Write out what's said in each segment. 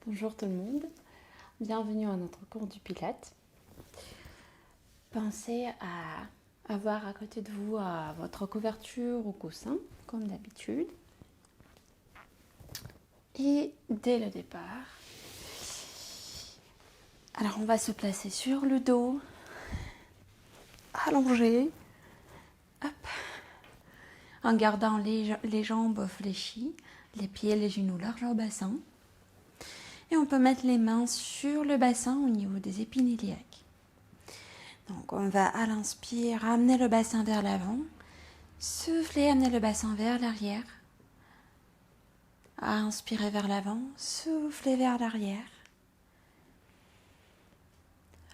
Bonjour tout le monde, bienvenue à notre cours du Pilates. Pensez à avoir à côté de vous votre couverture ou coussin, comme d'habitude. Et dès le départ, alors on va se placer sur le dos, allongé, hop, en gardant les jambes fléchies, les pieds et les genoux larges au bassin. Et on peut mettre les mains sur le bassin au niveau des épines iliaques. Donc on va à l'inspire amener le bassin vers l'avant, souffler, amener le bassin vers l'arrière. À inspirer vers l'avant, souffler vers l'arrière.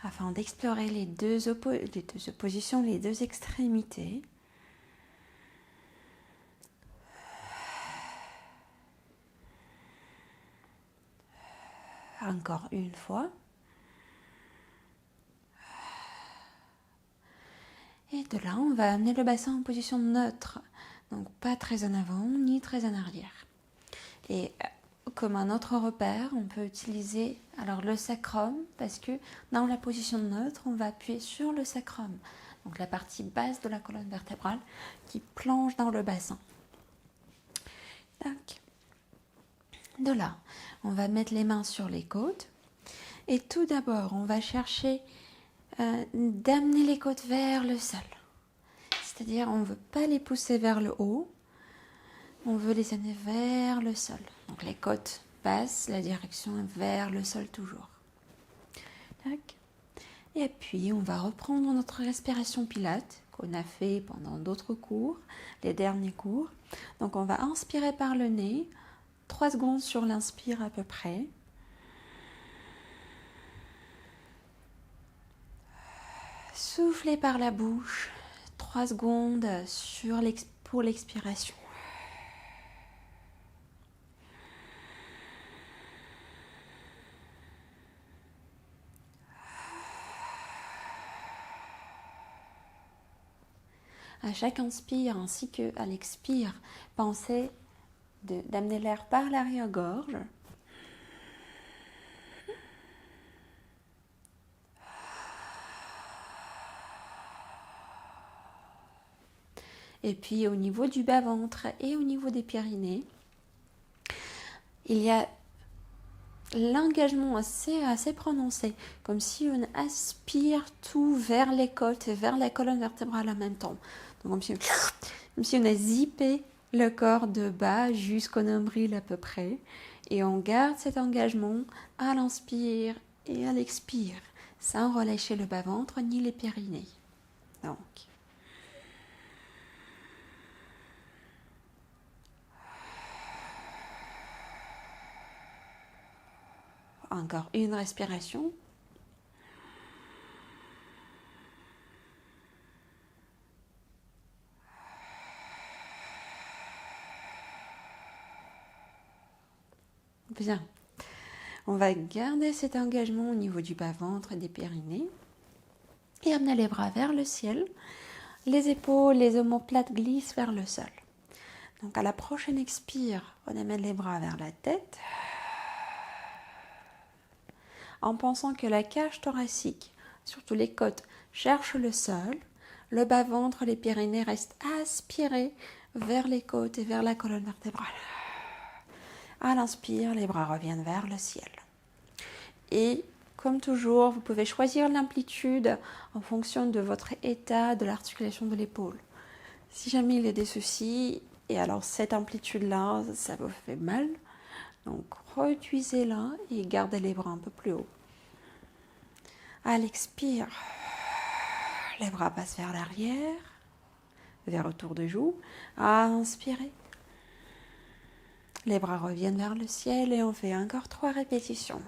Afin d'explorer les deux oppositions, les deux extrémités. Encore une fois. Et de là, on va amener le bassin en position neutre. Donc pas très en avant, ni très en arrière. Et comme un autre repère, on peut utiliser alors le sacrum, parce que dans la position neutre, on va appuyer sur le sacrum. Donc la partie basse de la colonne vertébrale qui plonge dans le bassin. Tac. De là, on va mettre les mains sur les côtes. Et tout d'abord, on va chercher d'amener les côtes vers le sol. C'est-à-dire, on ne veut pas les pousser vers le haut, on veut les amener vers le sol. Donc les côtes passent, la direction est vers le sol toujours. Tac. Et puis, on va reprendre notre respiration Pilates qu'on a fait pendant d'autres cours, les derniers cours. Donc, on va inspirer par le nez, 3 secondes sur l'inspire à peu près. Souffler par la bouche, 3 secondes pour l'expiration. À chaque inspire ainsi qu'à l'expire, pensez d'amener l'air par l'arrière-gorge. Et puis au niveau du bas-ventre et au niveau des périnées, il y a l'engagement assez prononcé, comme si on aspire tout vers les côtes et vers la colonne vertébrale en même temps. Donc comme si on a zippé le corps de bas jusqu'au nombril à peu près. Et on garde cet engagement à l'inspire et à l'expire, sans relâcher le bas-ventre ni les périnées. Donc, encore une respiration. Bien. On va garder cet engagement au niveau du bas-ventre et des périnées. Et amener les bras vers le ciel. Les épaules, les omoplates glissent vers le sol. Donc à la prochaine expire, on amène les bras vers la tête. En pensant que la cage thoracique, surtout les côtes, cherche le sol. Le bas-ventre, les périnées restent aspirés vers les côtes et vers la colonne vertébrale. À l'inspire, les bras reviennent vers le ciel. Et comme toujours, vous pouvez choisir l'amplitude en fonction de votre état de l'articulation de l'épaule. Si jamais il y a des soucis, et alors cette amplitude-là, ça vous fait mal, donc réduisez-la et gardez les bras un peu plus haut. À l'expire, les bras passent vers l'arrière, vers le tour de joue. À inspirer, les bras reviennent vers le ciel et on fait encore 3 répétitions.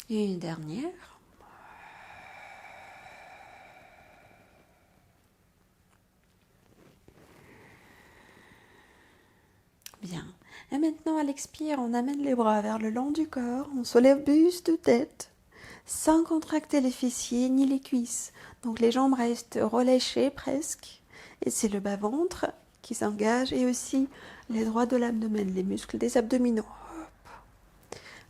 Et une dernière. Bien. Et maintenant, à l'expire, on amène les bras vers le long du corps, on soulève buste, tête, sans contracter les fessiers ni les cuisses. Donc les jambes restent relâchées presque. Et c'est le bas-ventre qui s'engage et aussi les droits de l'abdomen, les muscles des abdominaux.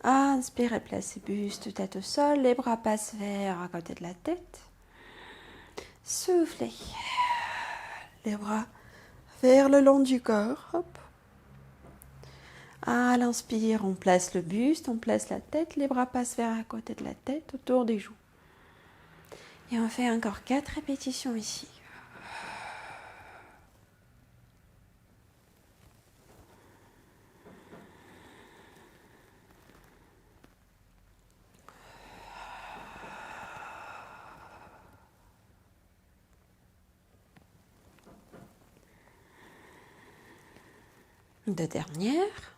Inspirez, placez buste, tête au sol, les bras passent vers à côté de la tête. Soufflez. Les bras vers le long du corps. Hop. À l'inspire, on place le buste, on place la tête, les bras passent vers à côté de la tête, autour des joues. Et on fait encore 4 répétitions ici. Deux dernières.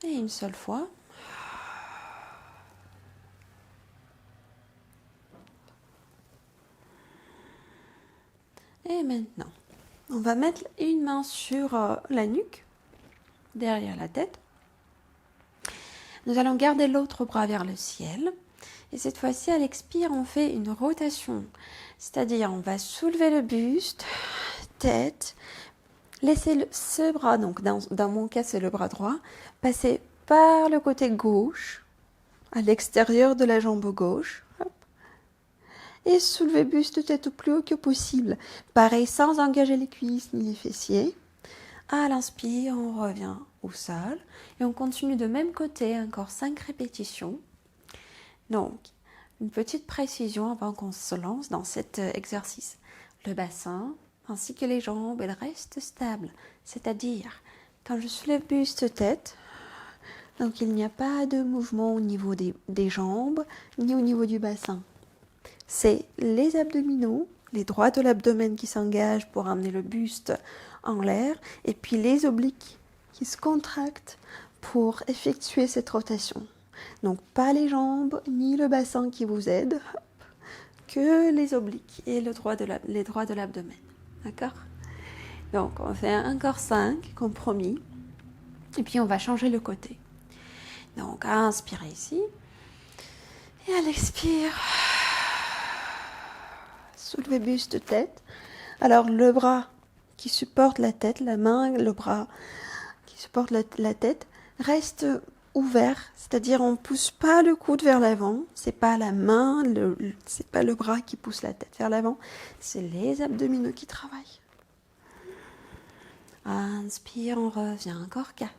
Et une seule fois. Et maintenant, on va mettre une main sur la nuque, derrière la tête. Nous allons garder l'autre bras vers le ciel. Et cette fois-ci, à l'expire, on fait une rotation. C'est-à-dire, on va soulever le buste, tête, laisser ce bras, donc dans mon cas, c'est le bras droit, passer par le côté gauche, à l'extérieur de la jambe gauche. Hop. Et soulever buste, tête au plus haut que possible. Pareil, sans engager les cuisses ni les fessiers. À l'inspire, on revient au sol et on continue de même côté, encore 5 répétitions. Donc, une petite précision avant qu'on se lance dans cet exercice. Le bassin ainsi que les jambes, elles restent stables. C'est-à-dire, quand je soulève buste, tête, donc il n'y a pas de mouvement au niveau des jambes ni au niveau du bassin. C'est les abdominaux, les droits de l'abdomen qui s'engagent pour amener le buste en l'air, et puis les obliques qui se contractent pour effectuer cette rotation. Donc pas les jambes ni le bassin qui vous aident, que les obliques et les droits de l'abdomen. D'accord? Donc on fait encore 5, comme promis, et puis on va changer le côté. Donc à inspirer ici, et à l'expire, soulevez buste, tête. Alors le bras qui supporte la tête, la main, le bras qui supporte la tête, reste ouvert, c'est-à-dire on ne pousse pas le coude vers l'avant, c'est pas la main, c'est pas le bras qui pousse la tête vers l'avant, c'est les abdominaux qui travaillent. Inspire, on revient encore 4.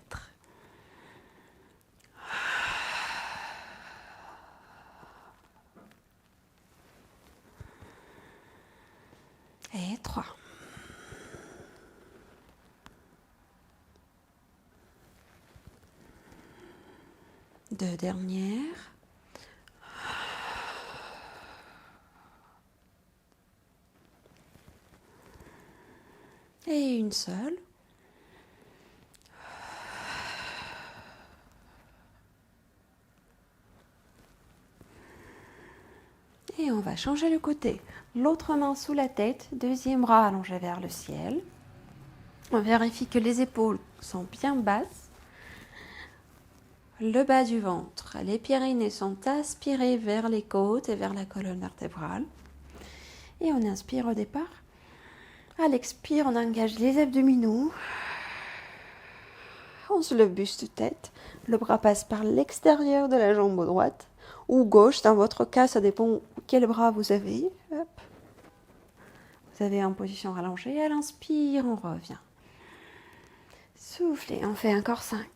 Et 3. Deux dernières. Et une seule. Et on va changer le côté. L'autre main sous la tête, deuxième bras allongé vers le ciel. On vérifie que les épaules sont bien basses. Le bas du ventre, les pyrénées sont aspirées vers les côtes et vers la colonne vertébrale. Et on inspire au départ. À l'expire, on engage les abdominaux. On se lève buste tête. Le bras passe par l'extérieur de la jambe droite ou gauche. Dans votre cas, ça dépend quel bras vous avez. Hop. Vous avez en position rallongée. À l'inspire, on revient. Soufflez, on fait encore 5.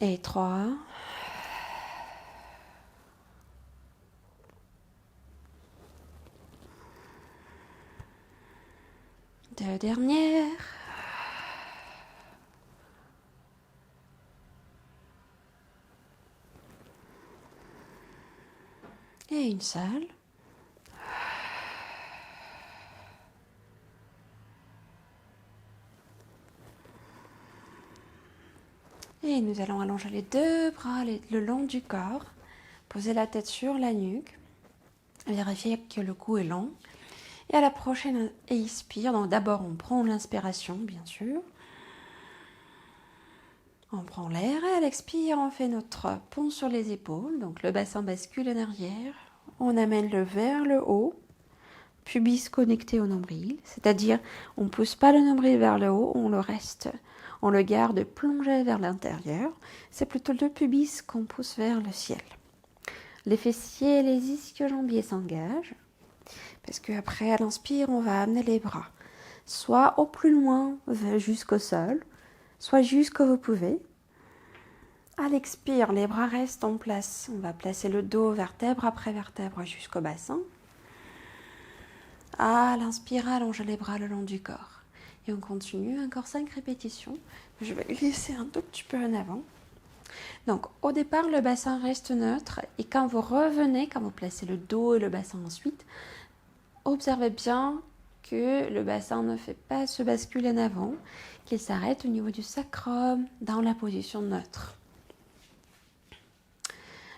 Et 3. Deux dernières. Et une seule. Et nous allons allonger les deux bras le long du corps. Poser la tête sur la nuque. Vérifier que le cou est long. Et à la prochaine expire, donc d'abord on prend l'inspiration, bien sûr. On prend l'air et à l'expire, on fait notre pont sur les épaules. Donc le bassin bascule en arrière. On amène vers le haut. Pubis connecté au nombril. C'est-à-dire, on ne pousse pas le nombril vers le haut, on le garde plongé vers l'intérieur. C'est plutôt le pubis qu'on pousse vers le ciel. Les fessiers et les ischio-jambiers s'engagent. Parce qu'après, à l'inspire, on va amener les bras. Soit au plus loin jusqu'au sol, soit jusqu'où vous pouvez. À l'expire, les bras restent en place. On va placer le dos vertèbre après vertèbre jusqu'au bassin. À l'inspire, allongez les bras le long du corps. Et on continue, encore 5 répétitions. Je vais glisser un tout petit peu en avant. Donc, au départ, le bassin reste neutre. Et quand vous revenez, quand vous placez le dos et le bassin ensuite, observez bien que le bassin ne fait pas se basculer en avant, qu'il s'arrête au niveau du sacrum dans la position neutre.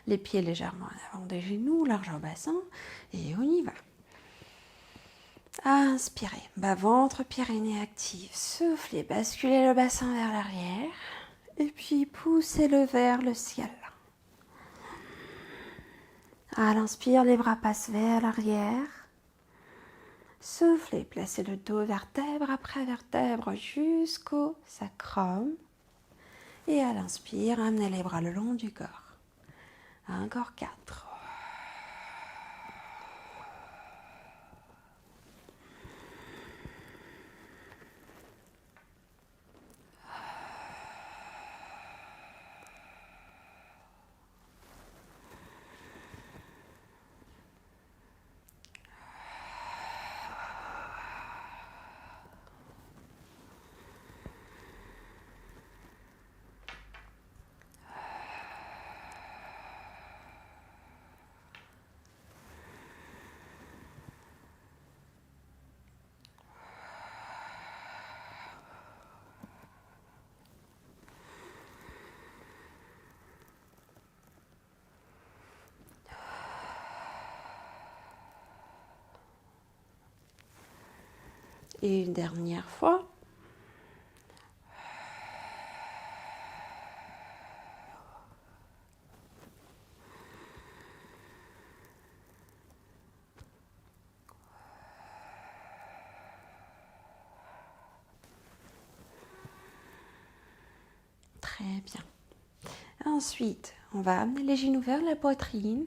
Les pieds légèrement en avant des genoux, largeur bassin, et on y va. Inspirez, bas-ventre, pyrénées actives. Soufflez, basculez le bassin vers l'arrière. Et puis poussez-le vers le ciel. À l'inspire, les bras passent vers l'arrière. Soufflez, placez le dos vertèbre après vertèbre jusqu'au sacrum. Et à l'inspire, amenez les bras le long du corps. Encore 4. Et une dernière fois. Très bien. Ensuite, on va amener les genoux vers la poitrine.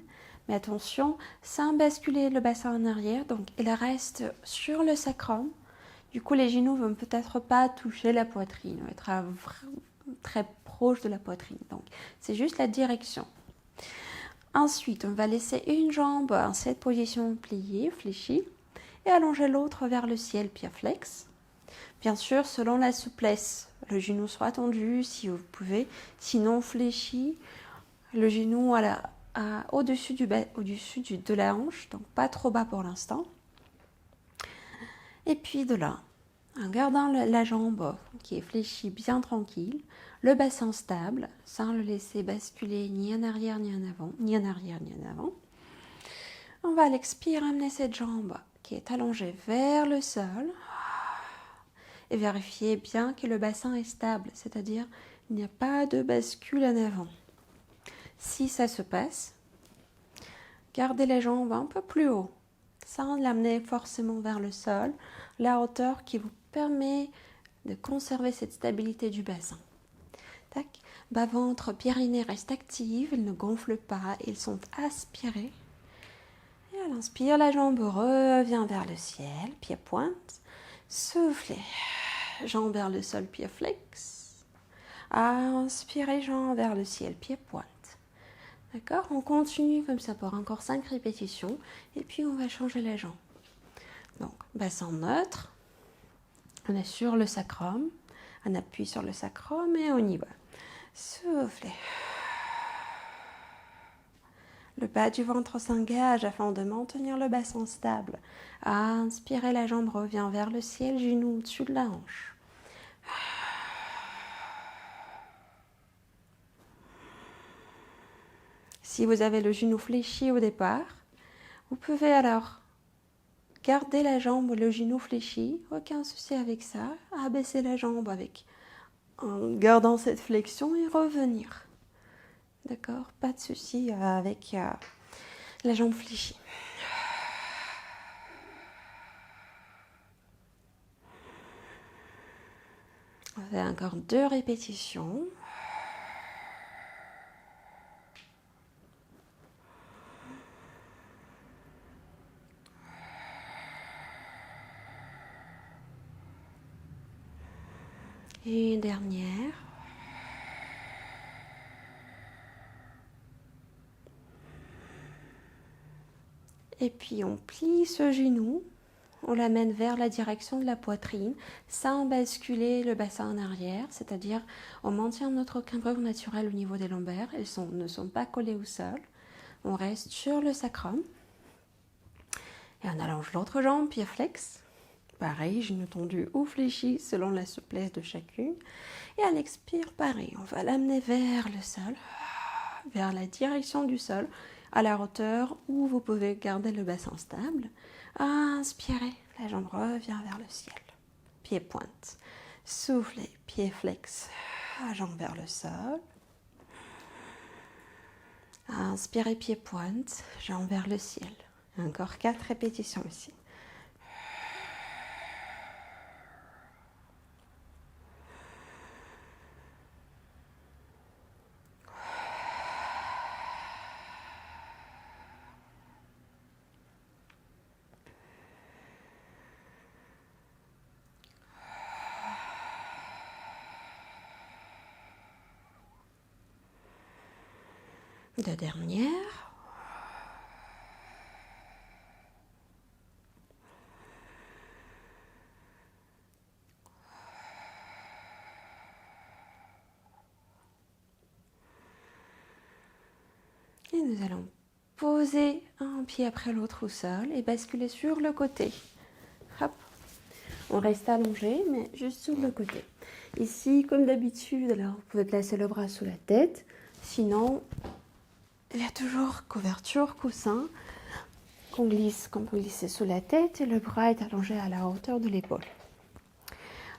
Mais attention, sans basculer le bassin en arrière. Donc, il reste sur le sacrum. Du coup, les genoux ne vont peut-être pas toucher la poitrine. Ils vont être très proches de la poitrine. Donc, c'est juste la direction. Ensuite, on va laisser une jambe en cette position pliée, fléchie. Et allonger l'autre vers le ciel, pied flex. Bien sûr, selon la souplesse, le genou soit tendu si vous pouvez, sinon fléchi, le genou au-dessus de la hanche, donc pas trop bas pour l'instant. Et puis de là, en gardant la jambe qui est fléchie bien tranquille, le bassin stable, sans le laisser basculer ni en arrière ni en avant, ni en arrière ni en avant. On va à l'expire amener cette jambe qui est allongée vers le sol. Et vérifiez bien que le bassin est stable, c'est-à-dire il n'y a pas de bascule en avant. Si ça se passe, gardez les jambes un peu plus haut, sans l'amener forcément vers le sol, la hauteur qui vous permet de conserver cette stabilité du bassin. Tac. Bas-ventre, pyrénées restent actives, ils ne gonflent pas, ils sont aspirés. Et à l'inspire, la jambe revient vers le ciel, pied pointe. Soufflez. Jambes vers le sol, pied flex. Inspirez, jambes vers le ciel, pied pointe. D'accord? On continue comme ça pour encore 5 répétitions. Et puis, on va changer les jambes. Donc, bassin neutre. On est sur le sacrum. On appuie sur le sacrum et on y va. Soufflez. Le bas du ventre s'engage afin de maintenir le bassin stable. Inspirez, la jambe revient vers le ciel, genou au-dessus de la hanche. Si vous avez le genou fléchi au départ, vous pouvez alors garder la jambe, le genou fléchi, aucun souci avec ça. Abaisser la jambe en gardant cette flexion et revenir. D'accord? Pas de souci avec la jambe fléchie. On fait encore 2 répétitions. Et une dernière. Et puis on plie ce genou, on l'amène vers la direction de la poitrine, sans basculer le bassin en arrière, c'est-à-dire on maintient notre cambrure naturelle au niveau des lombaires, elles ne sont pas collées au sol. On reste sur le sacrum. Et on allonge l'autre jambe, pied flex. Pareil, genou tendu ou fléchi selon la souplesse de chacune. Et à l'expire, pareil, on va l'amener vers le sol, vers la direction du sol, à la hauteur où vous pouvez garder le bassin stable. Inspirez, la jambe revient vers le ciel. Pied pointe. Soufflez, pied flex, jambe vers le sol. Inspirez, pied pointe, jambe vers le ciel. Encore 4 répétitions ici. Deux dernières. Et nous allons poser un pied après l'autre au sol et basculer sur le côté. Hop. On reste allongé, mais juste sur le côté. Ici, comme d'habitude, alors vous pouvez placer le bras sous la tête. Sinon, il y a toujours couverture, coussin, qu'on peut glisser sous la tête et le bras est allongé à la hauteur de l'épaule.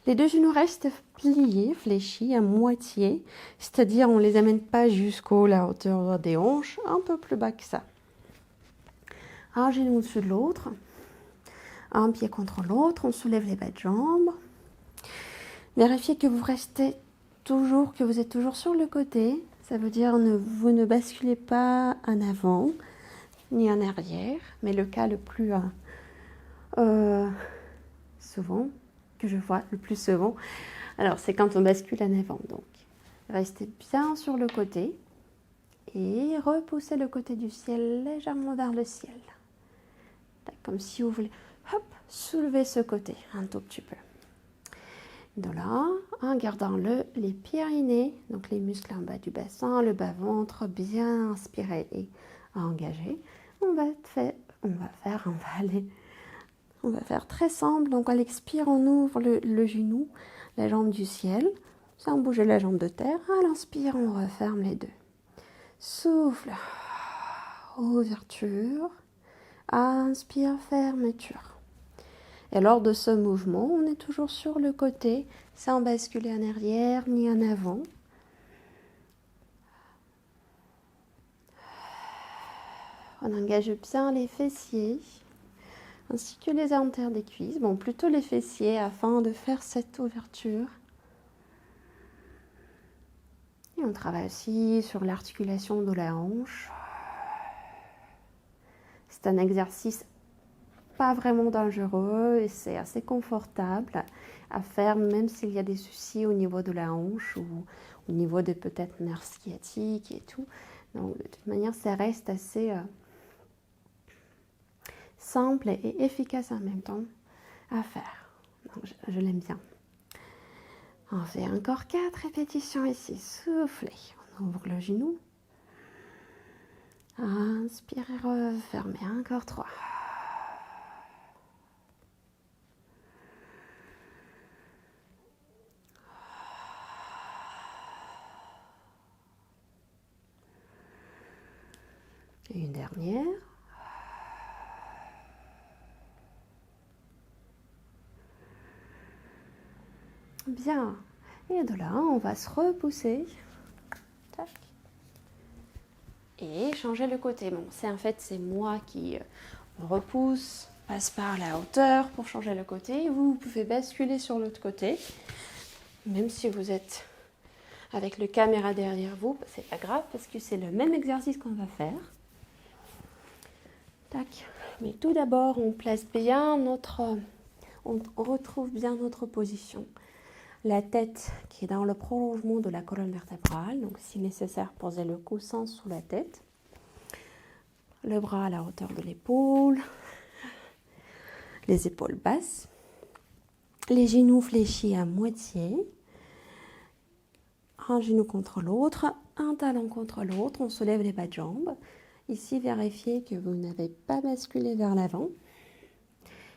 Les deux genoux restent pliés, fléchis à moitié, c'est-à-dire on ne les amène pas jusqu'à la hauteur des hanches, un peu plus bas que ça. Un genou au-dessus de l'autre, un pied contre l'autre, on soulève les bas de jambes. Vérifiez que vous êtes toujours sur le côté, ça veut dire vous ne basculez pas en avant ni en arrière, mais le cas le plus souvent, que je vois le plus souvent, alors c'est quand on bascule en avant. Donc, restez bien sur le côté et repoussez le côté du ciel légèrement vers le ciel. Comme si vous voulez, hop, soulever ce côté un tout petit peu. De là, en gardant les pyrénées, donc les muscles en bas du bassin, le bas-ventre bien inspiré et engagé, on va faire très simple. Donc à l'expire, on ouvre le genou, la jambe du ciel, sans bouger la jambe de terre. À l'inspire, on referme les deux. Souffle, ouverture, inspire, fermeture. Et lors de ce mouvement, on est toujours sur le côté, sans basculer en arrière ni en avant. On engage bien les fessiers, ainsi que les haltères des cuisses. Bon, plutôt les fessiers, afin de faire cette ouverture. Et on travaille aussi sur l'articulation de la hanche. C'est un exercice pas vraiment dangereux et c'est assez confortable à faire, même s'il y a des soucis au niveau de la hanche ou au niveau de peut-être nerfs sciatiques et tout. Donc de toute manière, ça reste assez simple et efficace en même temps à faire. Donc je l'aime bien. On fait encore 4 répétitions ici. Soufflez. On ouvre le genou. Inspirez, refermez, encore 3. Et une dernière. Bien. Et de là, on va se repousser. Tac. Et changer le côté. Bon, c'est en fait, c'est moi qui repousse, passe par la hauteur pour changer le côté. Vous pouvez basculer sur l'autre côté. Même si vous êtes avec le caméra derrière vous, c'est pas grave parce que c'est le même exercice qu'on va faire. Tac. Mais tout d'abord, on place bien on retrouve bien notre position. La tête qui est dans le prolongement de la colonne vertébrale, donc si nécessaire, posez le coussin sous la tête. Le bras à la hauteur de l'épaule, les épaules basses, les genoux fléchis à moitié, un genou contre l'autre, un talon contre l'autre, on soulève les bas de jambes. Ici, vérifiez que vous n'avez pas basculé vers l'avant.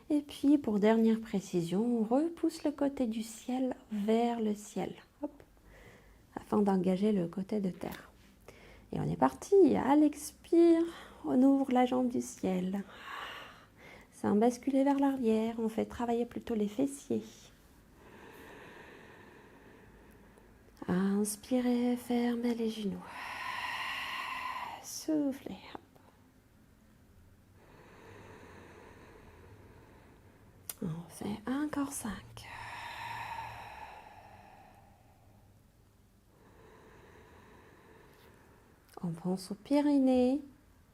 Et puis, pour dernière précision, on repousse le côté du ciel vers le ciel, hop, afin d'engager le côté de terre. Et on est parti. À l'expire, on ouvre la jambe du ciel. Sans basculer vers l'arrière, on fait travailler plutôt les fessiers. Inspirez, fermez les genoux. Soufflez. On fait encore 5. On pense aux Pyrénées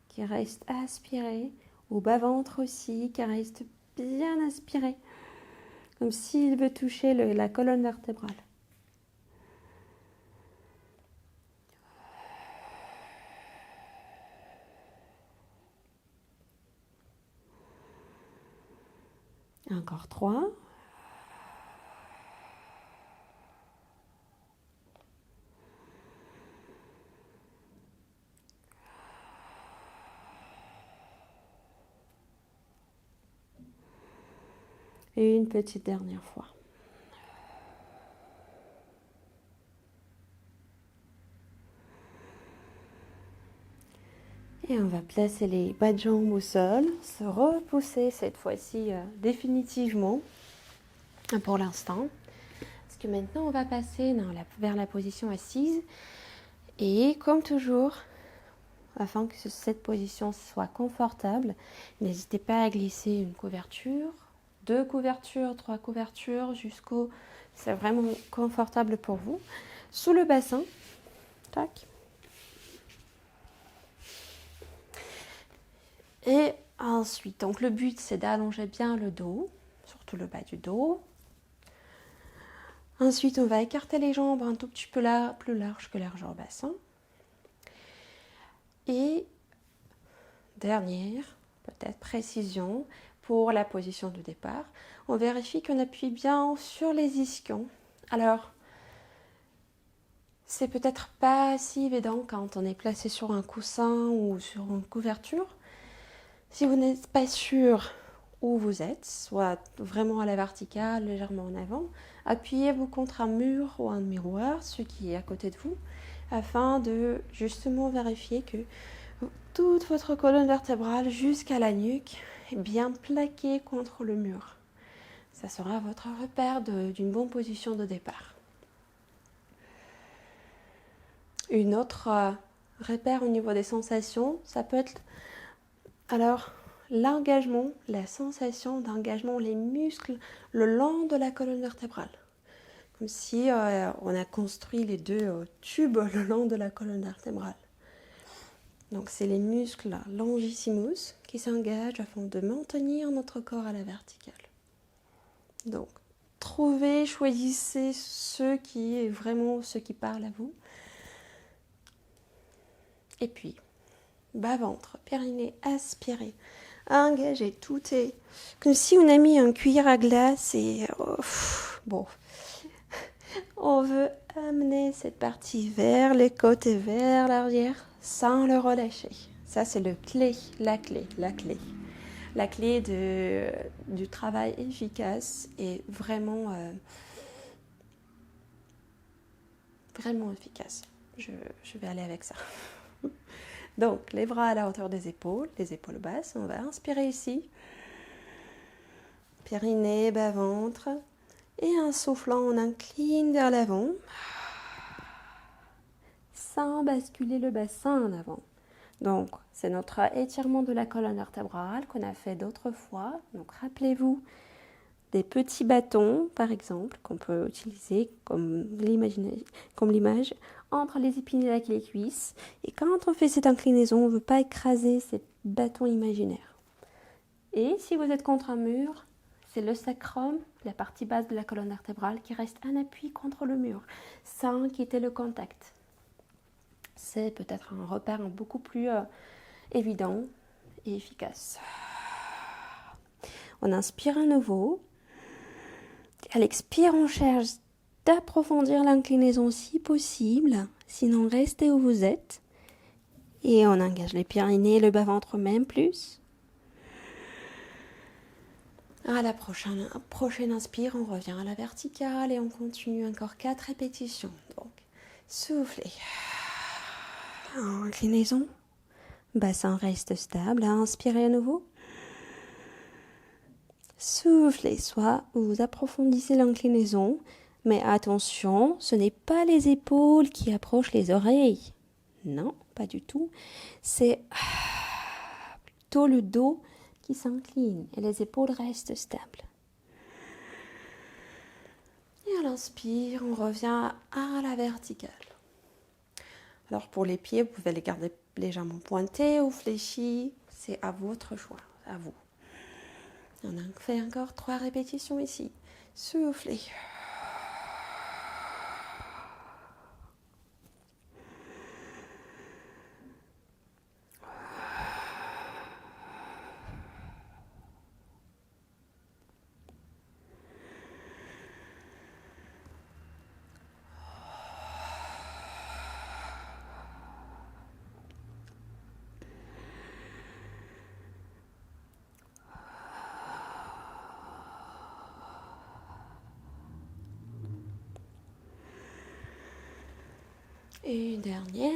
qui restent aspirés, au bas-ventre aussi qui reste bien aspiré, comme s'il veut toucher la colonne vertébrale. Encore 3. Et une petite dernière fois. Et on va placer les bas de jambes au sol, se repousser cette fois-ci définitivement pour l'instant. Parce que maintenant on va passer vers la position assise. Et comme toujours, afin que cette position soit confortable, n'hésitez pas à glisser une couverture, 2 couvertures, 3 couvertures, jusqu'au... C'est vraiment confortable pour vous. Sous le bassin, tac. Et ensuite, donc le but c'est d'allonger bien le dos, surtout le bas du dos. Ensuite, on va écarter les jambes un tout petit peu plus large que largeur bassin. Et dernière, peut-être précision, pour la position de départ, on vérifie qu'on appuie bien sur les ischions. Alors, c'est peut-être pas si évident quand on est placé sur un coussin ou sur une couverture. Si vous n'êtes pas sûr où vous êtes, soit vraiment à la verticale, légèrement en avant, appuyez-vous contre un mur ou un miroir, ce qui est à côté de vous, afin de justement vérifier que toute votre colonne vertébrale jusqu'à la nuque est bien plaquée contre le mur. Ça sera votre repère d'une bonne position de départ. Une autre repère au niveau des sensations, ça peut être alors l'engagement, la sensation d'engagement, les muscles le long de la colonne vertébrale. Comme si on a construit les 2 tubes le long de la colonne vertébrale. Donc c'est les muscles longissimus qui s'engagent afin de maintenir notre corps à la verticale. Donc choisissez ce qui parle à vous. Et puis, bas-ventre, périnée, aspiré, engagé, tout est comme si on a mis un cuillère à glace et on veut amener cette partie vers les côtes et vers l'arrière sans le relâcher. Ça, c'est la clé. La clé du travail efficace et vraiment, vraiment efficace. Je vais aller avec ça. Donc, les bras à la hauteur des épaules, les épaules basses. On va inspirer ici. Périnée, bas-ventre. Et en soufflant, on incline vers l'avant. Sans basculer le bassin en avant. Donc, c'est notre étirement de la colonne vertébrale qu'on a fait d'autres fois. Donc, rappelez-vous des petits bâtons, par exemple, qu'on peut utiliser comme l'image entre les épinilles et les cuisses. Et quand on fait cette inclinaison, on ne veut pas écraser ces bâtons imaginaires. Et si vous êtes contre un mur, c'est le sacrum, la partie basse de la colonne vertébrale, qui reste en appui contre le mur, sans quitter le contact. C'est peut-être un repère beaucoup plus évident et efficace. On inspire à nouveau. À l'expire, on cherche d'approfondir l'inclinaison si possible, sinon restez où vous êtes. Et on engage les pyrénées, le bas-ventre même plus. À la prochaine inspire, on revient à la verticale et on continue encore 4 répétitions. Donc, soufflez. Inclinaison. Bassin reste stable. Inspirez à nouveau. Soufflez, soit vous approfondissez l'inclinaison, mais attention, ce n'est pas les épaules qui approchent les oreilles. Non, pas du tout. C'est plutôt le dos qui s'incline et les épaules restent stables. Et à l'inspire, on revient à la verticale. Alors pour les pieds, vous pouvez les garder légèrement pointés ou fléchis. C'est à votre choix, à vous. On a fait encore 3 répétitions ici. Soufflez. Et une dernière.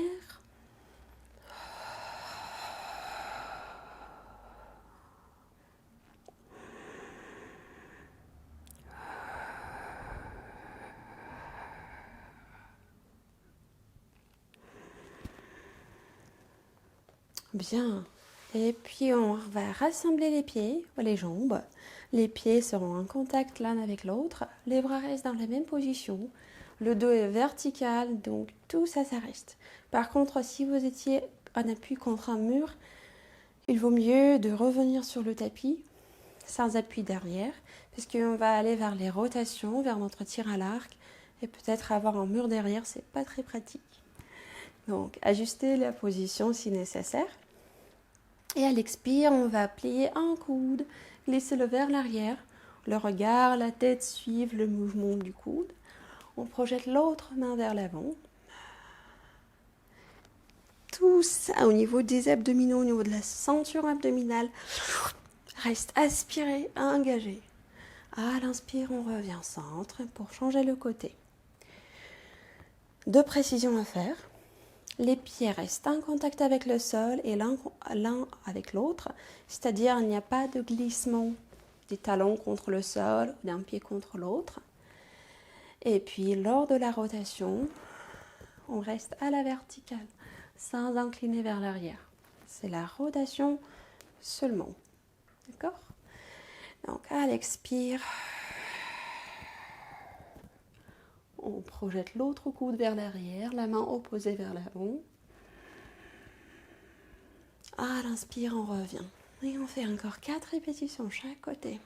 Bien. Et puis on va rassembler les pieds, les jambes. Les pieds seront en contact l'un avec l'autre. Les bras restent dans la même position. Le dos est vertical, donc tout ça, ça reste. Par contre, si vous étiez en appui contre un mur, il vaut mieux de revenir sur le tapis sans appui derrière, parce qu'on va aller vers les rotations, vers notre tir à l'arc, et peut-être avoir un mur derrière, c'est pas très pratique. Donc, ajustez la position si nécessaire. Et à l'expire, on va plier un coude, glisser-le vers l'arrière. Le regard, la tête suivent le mouvement du coude. On projette l'autre main vers l'avant. Tout ça au niveau des abdominaux, au niveau de la ceinture abdominale. Reste aspiré, engagé. À l'inspire, on revient au centre pour changer le côté. 2 précisions à faire. Les pieds restent en contact avec le sol et l'un avec l'autre, c'est-à-dire il n'y a pas de glissement des talons contre le sol ou d'un pied contre l'autre. Et puis lors de la rotation, on reste à la verticale, sans incliner vers l'arrière. C'est la rotation seulement. D'accord ? Donc à l'expire, on projette l'autre coude vers l'arrière, la main opposée vers l'avant. À l'inspire, on revient. Et on fait encore 4 répétitions chaque côté.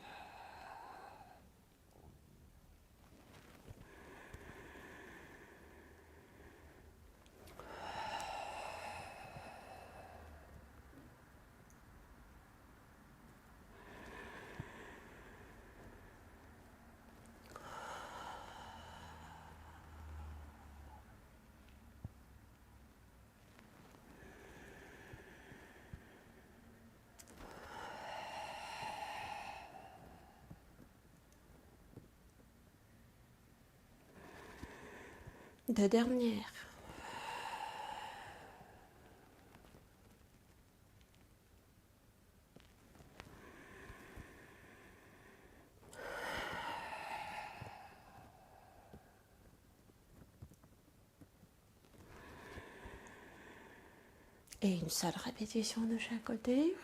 2 dernières. Et une seule répétition de chaque côté.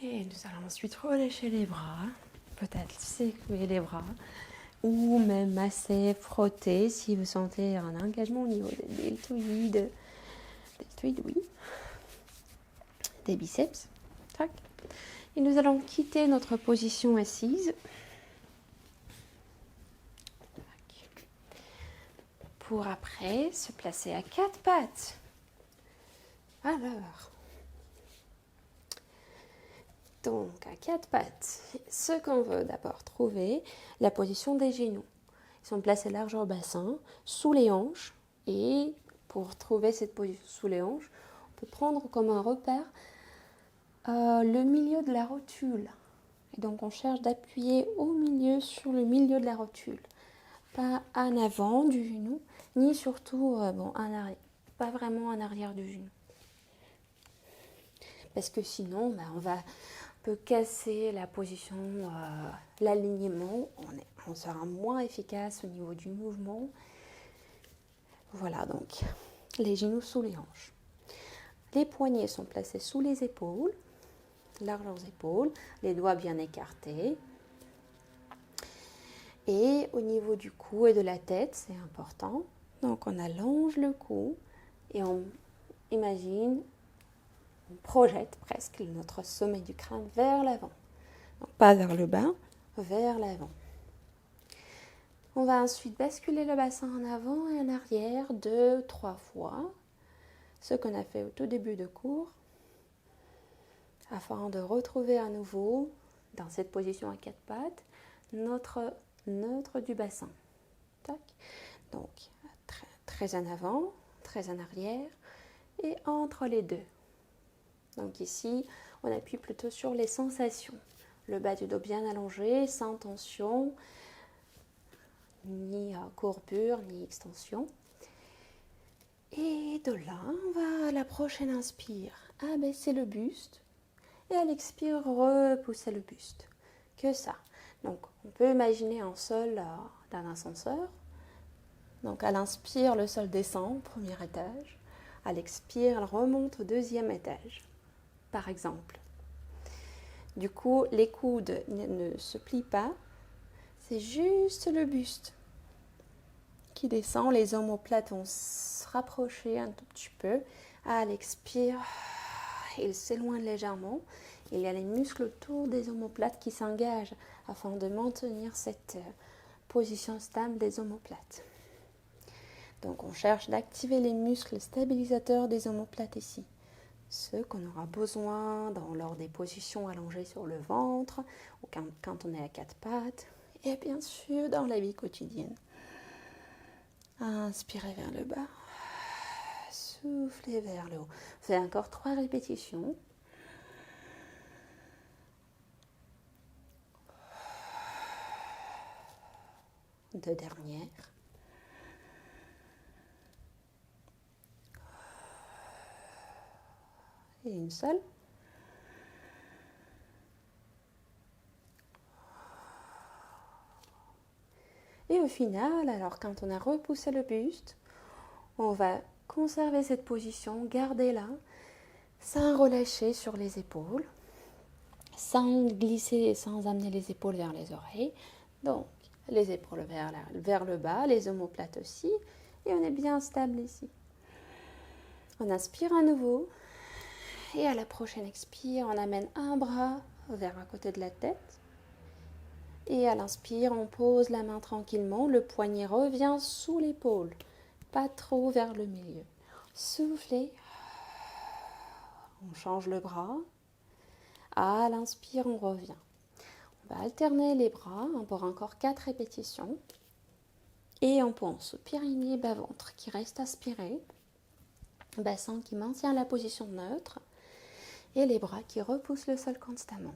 Et nous allons ensuite relâcher les bras, peut-être secouer les bras, ou même masser, frotter si vous sentez un engagement au niveau des deltoïdes, oui, des biceps. Tac. Et nous allons quitter notre position assise pour après se placer à 4 pattes. Alors, donc à 4 pattes, ce qu'on veut d'abord trouver, la position des genoux. Ils sont placés large au bassin, sous les hanches. Et pour trouver cette position sous les hanches, on peut prendre comme un repère le milieu de la rotule. Et donc on cherche d'appuyer au milieu, sur le milieu de la rotule. Pas en avant du genou, ni surtout en arrière. Pas vraiment en arrière du genou. Parce que sinon, on peut casser la position, l'alignement. On sera moins efficace au niveau du mouvement. Voilà, donc les genoux sous les hanches. Les poignets sont placés sous les épaules, large aux épaules, les doigts bien écartés. Et au niveau du cou et de la tête, c'est important. Donc on allonge le cou et on imagine, on projette presque notre sommet du crâne vers l'avant. Donc pas vers le bas, vers l'avant. On va ensuite basculer le bassin en avant et en arrière 2-3 fois, ce qu'on a fait au tout début de cours, afin de retrouver à nouveau, dans cette position à 4 pattes, notre neutre du bassin. Tac. Donc, très en avant, très en arrière, et entre les deux. Donc ici, on appuie plutôt sur les sensations. Le bas du dos bien allongé, sans tension, ni courbure, ni extension. Et de là, on va à la prochaine inspire, abaisser le buste. Et à l'expire, repousser le buste. Que ça. Donc, on peut imaginer un sol d'un ascenseur. Donc, à l'inspire, le sol descend au premier étage. À l'expire, elle remonte au deuxième étage, par exemple. Du coup, les coudes ne se plient pas. C'est juste le buste qui descend. Les omoplates vont se rapprocher un tout petit peu. À l'expire, ils s'éloignent légèrement. Il y a les muscles autour des omoplates qui s'engagent afin de maintenir cette position stable des omoplates. Donc on cherche d'activer les muscles stabilisateurs des omoplates ici. Ceux qu'on aura besoin lors des positions allongées sur le ventre, ou quand on est à 4 pattes, et bien sûr dans la vie quotidienne. Inspirez vers le bas, soufflez vers le haut. Faites encore 3 répétitions. Deux dernières. Et une seule. Et au final, alors quand on a repoussé le buste, on va conserver cette position, garder-la, sans relâcher sur les épaules, sans glisser et sans amener les épaules vers les oreilles. Donc, les épaules vers le bas, les omoplates aussi, et on est bien stable ici. On inspire à nouveau, et à la prochaine expire, on amène un bras vers un côté de la tête. Et à l'inspire, on pose la main tranquillement, le poignet revient sous l'épaule, pas trop vers le milieu. Soufflez, on change le bras. À l'inspire, on revient. On va alterner les bras pour encore 4 répétitions. Et on pense au périnée, bas-ventre qui reste aspiré, bassin qui maintient la position neutre et les bras qui repoussent le sol constamment.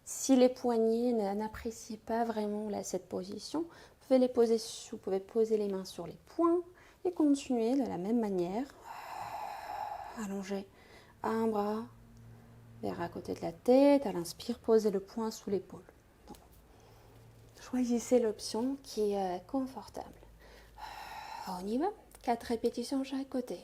Si les poignets n'apprécient pas vraiment cette position, vous pouvez poser les mains sur les poings et continuer de la même manière. Allonger un bras vers à côté de la tête. À l'inspire, posez le poing sous l'épaule. Choisissez l'option qui est confortable. On y va. 4 répétitions chaque côté.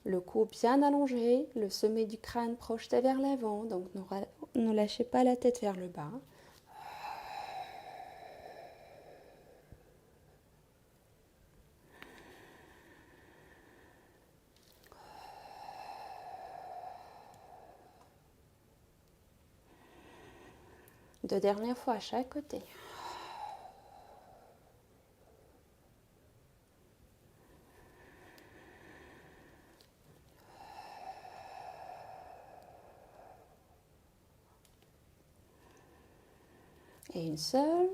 Le cou bien allongé, le sommet du crâne projeté vers l'avant, donc ne lâchez pas la tête vers le bas. Deux dernières fois à chaque côté. Et une seule.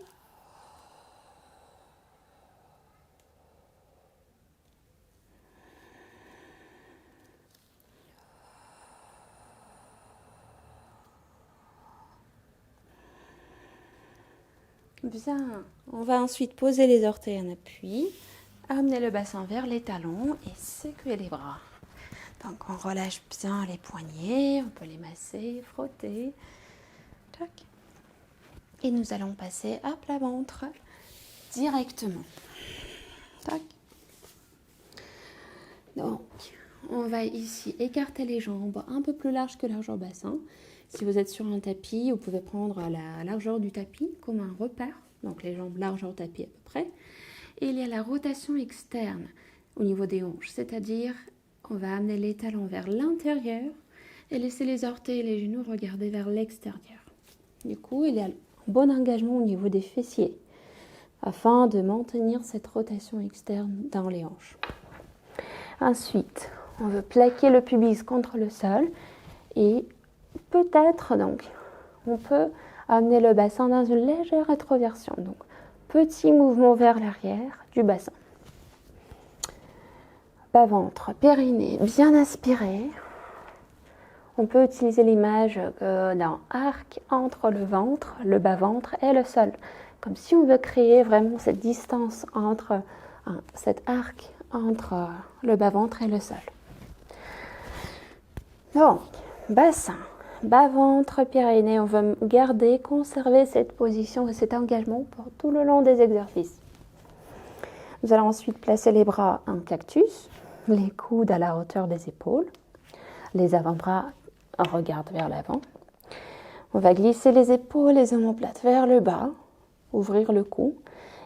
Bien, on va ensuite poser les orteils en appui, amener le bassin vers les talons et secouer les bras. Donc on relâche bien les poignets, on peut les masser, frotter. Tac. Et nous allons passer à plat ventre directement. Tac. Donc, on va ici écarter les jambes un peu plus larges que la largeur bassin. Si vous êtes sur un tapis, vous pouvez prendre la largeur du tapis comme un repère. Donc les jambes largeur tapis à peu près. Et il y a la rotation externe au niveau des hanches. C'est-à-dire, on va amener les talons vers l'intérieur et laisser les orteils et les genoux regarder vers l'extérieur. Du coup, il y a un bon engagement au niveau des fessiers afin de maintenir cette rotation externe dans les hanches. Ensuite, on veut plaquer le pubis contre le sol et peut-être, donc, on peut amener le bassin dans une légère rétroversion. Donc, petit mouvement vers l'arrière du bassin. Bas-ventre, périnée bien aspiré. On peut utiliser l'image d'un arc entre le ventre, le bas-ventre et le sol. Comme si on veut créer vraiment cette distance entre cet arc entre le bas-ventre et le sol. Donc, bassin, bas-ventre, périnée, on veut garder, conserver cette position et cet engagement pour tout le long des exercices. Nous allons ensuite placer les bras en cactus, les coudes à la hauteur des épaules, les avant-bras regardent vers l'avant. On va glisser les épaules, les omoplates vers le bas, ouvrir le cou.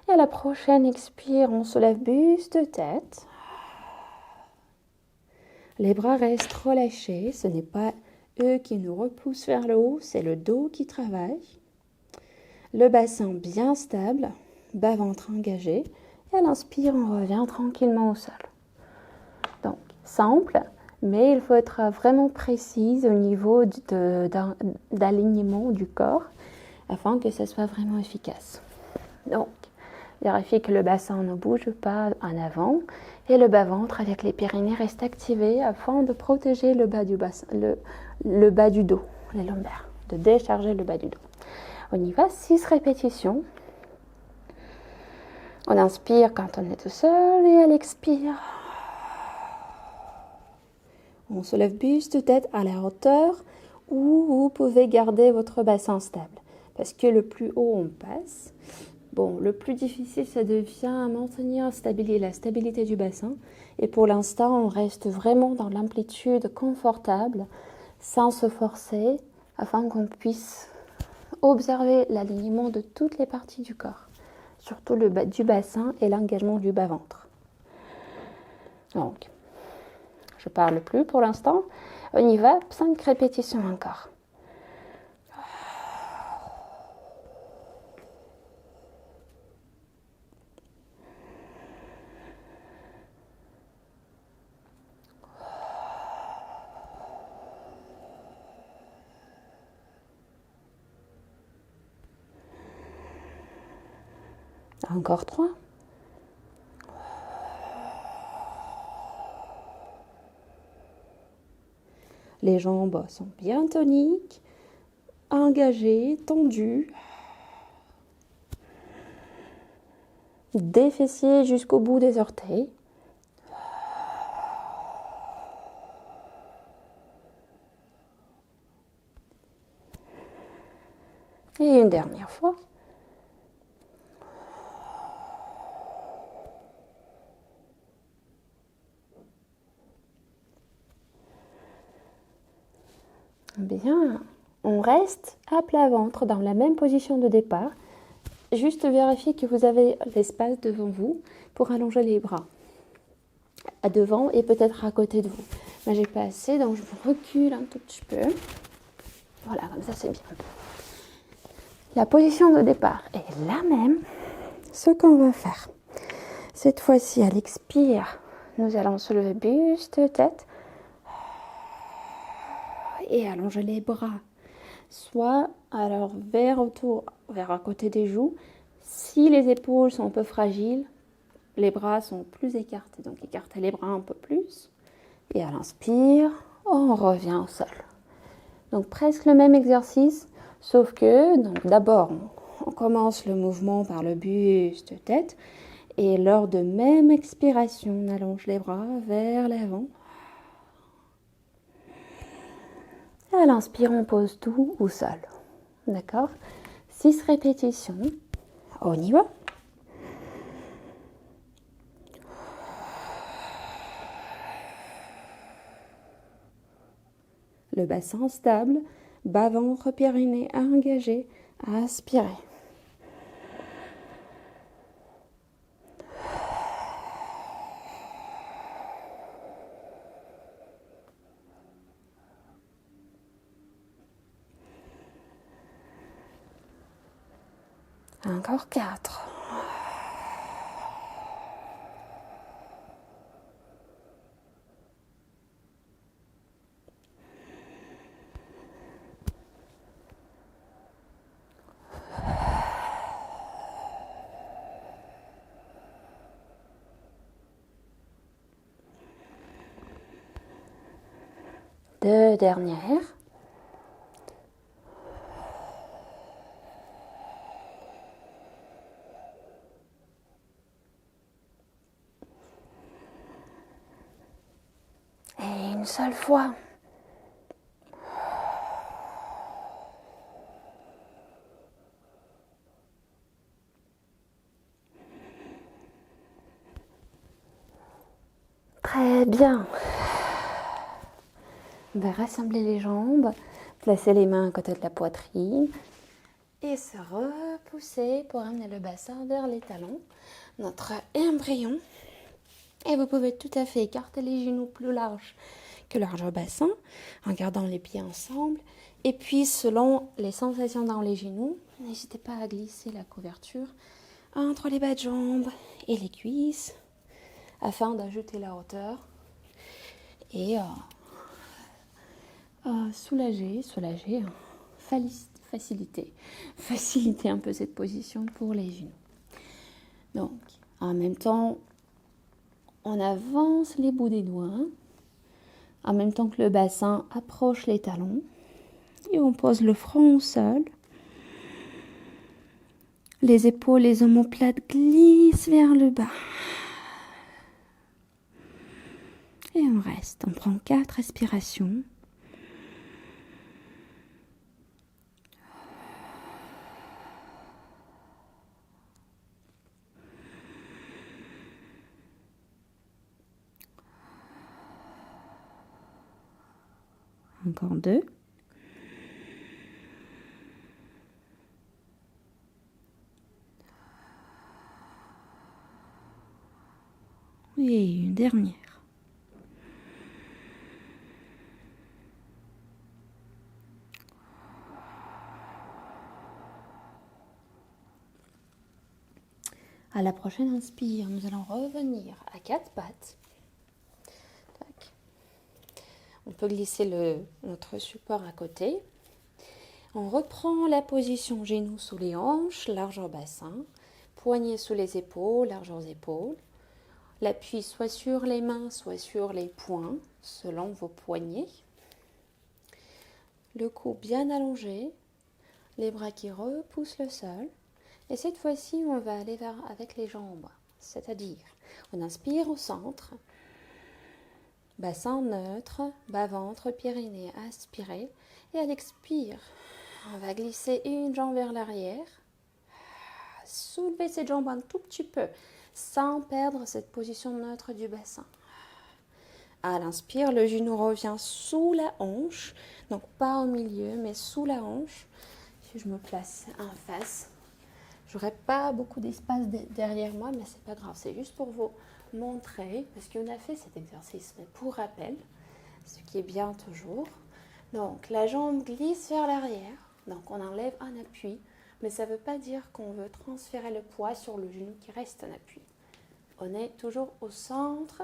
Et à la prochaine expire, on soulève buste, tête. Les bras restent relâchés, ce n'est pas eux qui nous repoussent vers le haut, c'est le dos qui travaille. Le bassin bien stable, bas-ventre engagé. Et à l'inspire, on revient tranquillement au sol. Donc, simple, mais il faut être vraiment précise au niveau d'alignement du corps afin que ça soit vraiment efficace. Donc, vérifiez que le bassin ne bouge pas en avant et le bas-ventre avec les périnées reste activé afin de protéger le bas du bassin, le bas du dos, les lombaires, de décharger le bas du dos. On y va, 6 répétitions. On inspire quand on est tout seul et à l'expire, on soulève buste, tête à la hauteur où vous pouvez garder votre bassin stable. Parce que le plus haut on passe, bon, le plus difficile ça devient maintenir la stabilité du bassin. Et pour l'instant, on reste vraiment dans l'amplitude confortable, sans se forcer, afin qu'on puisse observer l'alignement de toutes les parties du corps, surtout le bas du bassin et l'engagement du bas-ventre. Donc, je ne parle plus pour l'instant. On y va, 5 répétitions encore. Encore 3. Les jambes sont bien toniques, engagées, tendues. Des fessiers jusqu'au bout des orteils. Et une dernière fois. Bien, on reste à plat ventre dans la même position de départ. Juste vérifier que vous avez l'espace devant vous pour allonger les bras. À devant et peut-être à côté de vous. Mais j'ai pas assez, donc je me recule un tout petit peu. Voilà, comme ça c'est bien. La position de départ est la même. Ce qu'on va faire, cette fois-ci à l'expire, nous allons soulever buste, tête et allonger les bras. Soit alors vers à côté des joues. Si les épaules sont un peu fragiles, les bras sont plus écartés. Donc écartez les bras un peu plus. Et à l'inspire, on revient au sol. Donc presque le même exercice, sauf que d'abord on commence le mouvement par le buste, tête. Et lors de même expiration, on allonge les bras vers l'avant. Et à l'inspire, on pose tout au sol. D'accord? 6 répétitions. On y va. Le bassin stable, bas-ventre, périnée engagé, aspirez. Encore 4. Deux dernières. Et une seule fois. Très bien. On va rassembler les jambes, placer les mains à côté de la poitrine et se repousser pour amener le bassin vers les talons. Notre embryon. Et vous pouvez tout à fait écarter les genoux plus larges que large bassin en gardant les pieds ensemble. Et puis selon les sensations dans les genoux, n'hésitez pas à glisser la couverture entre les bas de jambes et les cuisses afin d'ajouter la hauteur et soulager, faciliter un peu cette position pour les genoux. Donc, en même temps, on avance les bouts des doigts, en même temps que le bassin approche les talons, et on pose le front au sol. Les épaules, les omoplates glissent vers le bas. Et on reste, on prend 4 respirations. Encore 2. Et une dernière. À la prochaine inspire, nous allons revenir à 4 pattes. Tac. On peut glisser notre support à côté. On reprend la position genoux sous les hanches, largeur bassin, poignets sous les épaules, largeurs épaules. L'appui soit sur les mains, soit sur les poings, selon vos poignets. Le cou bien allongé, les bras qui repoussent le sol. Et cette fois-ci, on va aller avec les jambes. C'est-à-dire, on inspire au centre, bassin neutre, bas-ventre, périnée aspiré. Et à l'expire, on va glisser une jambe vers l'arrière. Soulever cette jambe un tout petit peu, sans perdre cette position neutre du bassin. À l'inspire, le genou revient sous la hanche, donc pas au milieu, mais sous la hanche. Si je me place en face, j'aurai pas beaucoup d'espace derrière moi, mais c'est pas grave. C'est juste pour vous montrer, parce qu'on a fait cet exercice, mais pour rappel, ce qui est bien toujours. Donc, la jambe glisse vers l'arrière, donc on enlève un appui, mais ça ne veut pas dire qu'on veut transférer le poids sur le genou qui reste en appui. On est toujours au centre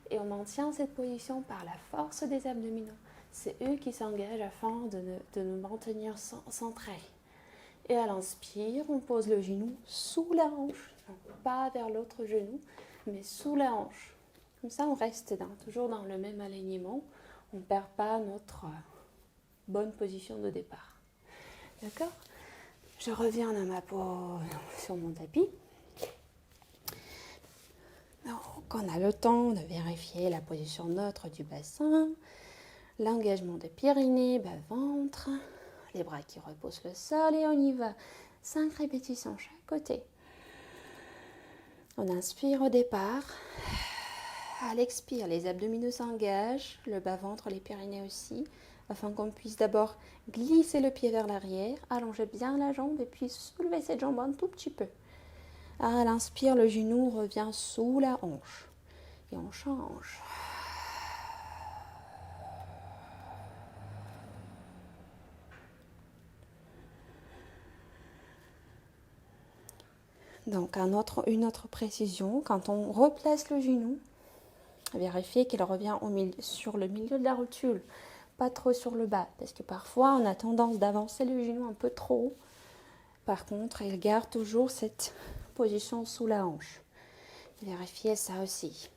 et on maintient cette position par la force des abdominaux. C'est eux qui s'engagent afin de nous maintenir centrés. Et à l'inspire, on pose le genou sous la hanche, donc pas vers l'autre genou, mais sous la hanche. Comme ça, on reste toujours dans le même alignement. On ne perd pas notre bonne position de départ. D'accord ? Je reviens à ma pose sur mon tapis. Donc, on a le temps de vérifier la position neutre du bassin, l'engagement des pyrénées, bas-ventre, les bras qui repoussent le sol et on y va. 5 répétitions chaque côté. On inspire au départ. À l'expire, les abdominaux s'engagent, le bas-ventre, les pyrénées aussi, afin qu'on puisse d'abord glisser le pied vers l'arrière, allonger bien la jambe et puis soulever cette jambe un tout petit peu. À l'inspire, le genou revient sous la hanche et on change. Donc, une autre précision, quand on replace le genou, vérifiez qu'il revient sur le milieu de la rotule, pas trop sur le bas, parce que parfois on a tendance d'avancer le genou un peu trop. Par contre, il garde toujours cette position sous la hanche. Vérifiez ça aussi.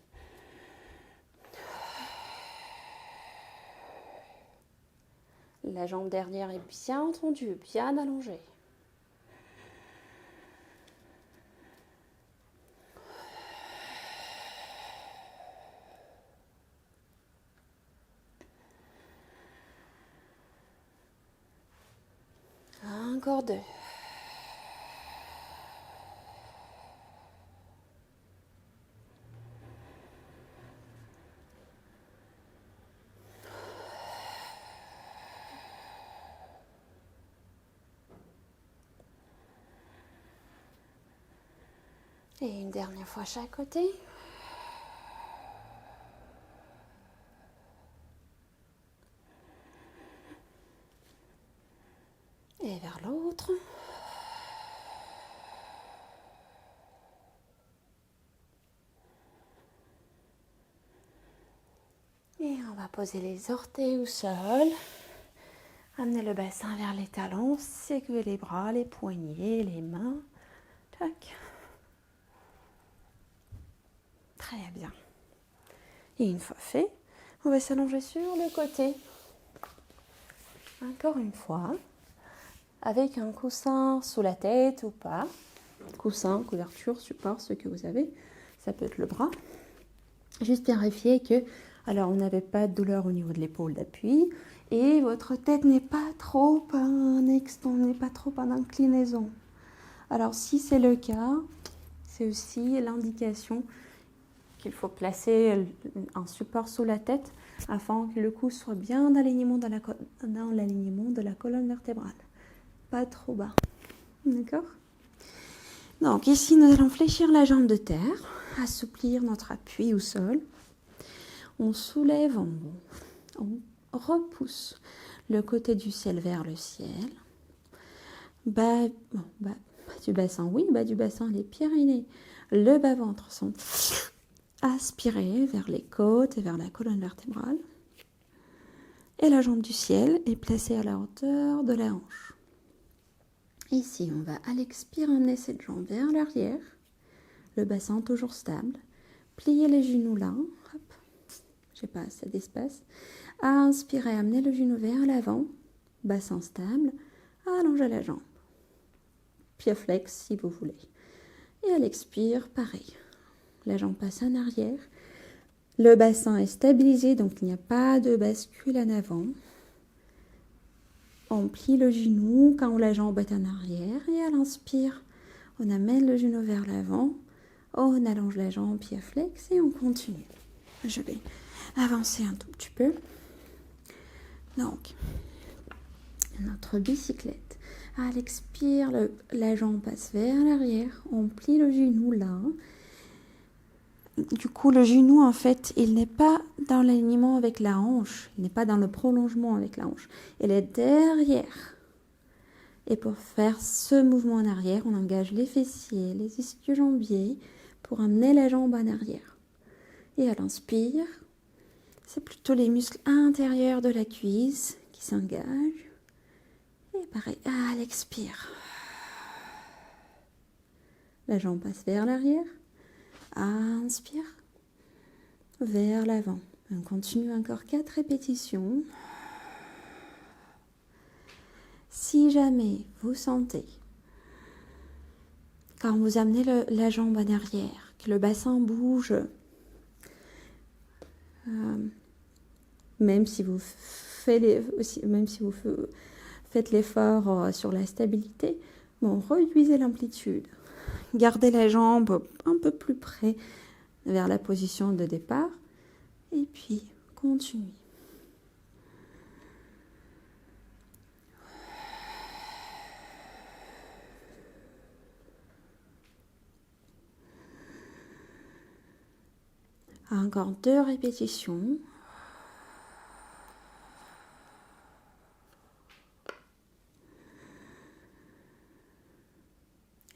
La jambe dernière est bien tendue, bien allongée. Encore 2. Et une dernière fois chaque côté. Et vers l'autre. Et on va poser les orteils au sol. Amener le bassin vers les talons. Sécurer les bras, les poignets, les mains. Tac. Très bien. Et une fois fait, on va s'allonger sur le côté. Encore une fois. Avec un coussin sous la tête ou pas. Coussin, couverture, support, ce que vous avez. Ça peut être le bras. Juste vérifier que, alors on n'avait pas de douleur au niveau de l'épaule d'appui et votre tête n'est pas trop en inclinaison. Alors si c'est le cas, c'est aussi l'indication qu'il faut placer un support sous la tête afin que le cou soit bien dans l'alignement de la colonne vertébrale. Pas trop bas. D'accord ? Donc ici, nous allons fléchir la jambe de terre, assouplir notre appui au sol. On soulève en haut, on repousse le côté du ciel vers le ciel. Bas du bassin, bas du bassin, les pyrénées, le bas-ventre sont aspirés vers les côtes et vers la colonne vertébrale. Et la jambe du ciel est placée à la hauteur de la hanche. Ici, on va à l'expire emmener cette jambe vers l'arrière. Le bassin toujours stable. Plier les genoux là. Hop. J'ai pas assez d'espace. À inspirer, amener le genou vers l'avant. Bassin stable. Allonger la jambe. Pied flex si vous voulez. Et à l'expire, pareil. La jambe passe en arrière. Le bassin est stabilisé, donc il n'y a pas de bascule en avant. On plie le genou quand la jambe est en arrière. Et à l'inspire, on amène le genou vers l'avant. On allonge la jambe, pied flex et on continue. Je vais avancer un tout petit peu. Donc, notre bicyclette. À l'expire, la jambe passe vers l'arrière. On plie le genou là. Du coup, le genou, en fait, il n'est pas dans l'alignement avec la hanche. Il n'est pas dans le prolongement avec la hanche. Il est derrière. Et pour faire ce mouvement en arrière, on engage les fessiers, les ischio-jambiers pour amener la jambe en arrière. Et à l'inspire, c'est plutôt les muscles intérieurs de la cuisse qui s'engagent. Et pareil, à l'expire. La jambe passe vers l'arrière. Inspire. Vers l'avant. On continue encore 4 répétitions. Si jamais vous sentez, quand vous amenez la jambe en arrière, que le bassin bouge, même si vous faites l'effort sur la stabilité, bon, réduisez l'amplitude. Gardez la jambe un peu plus près vers la position de départ et puis continuez. Encore 2 répétitions.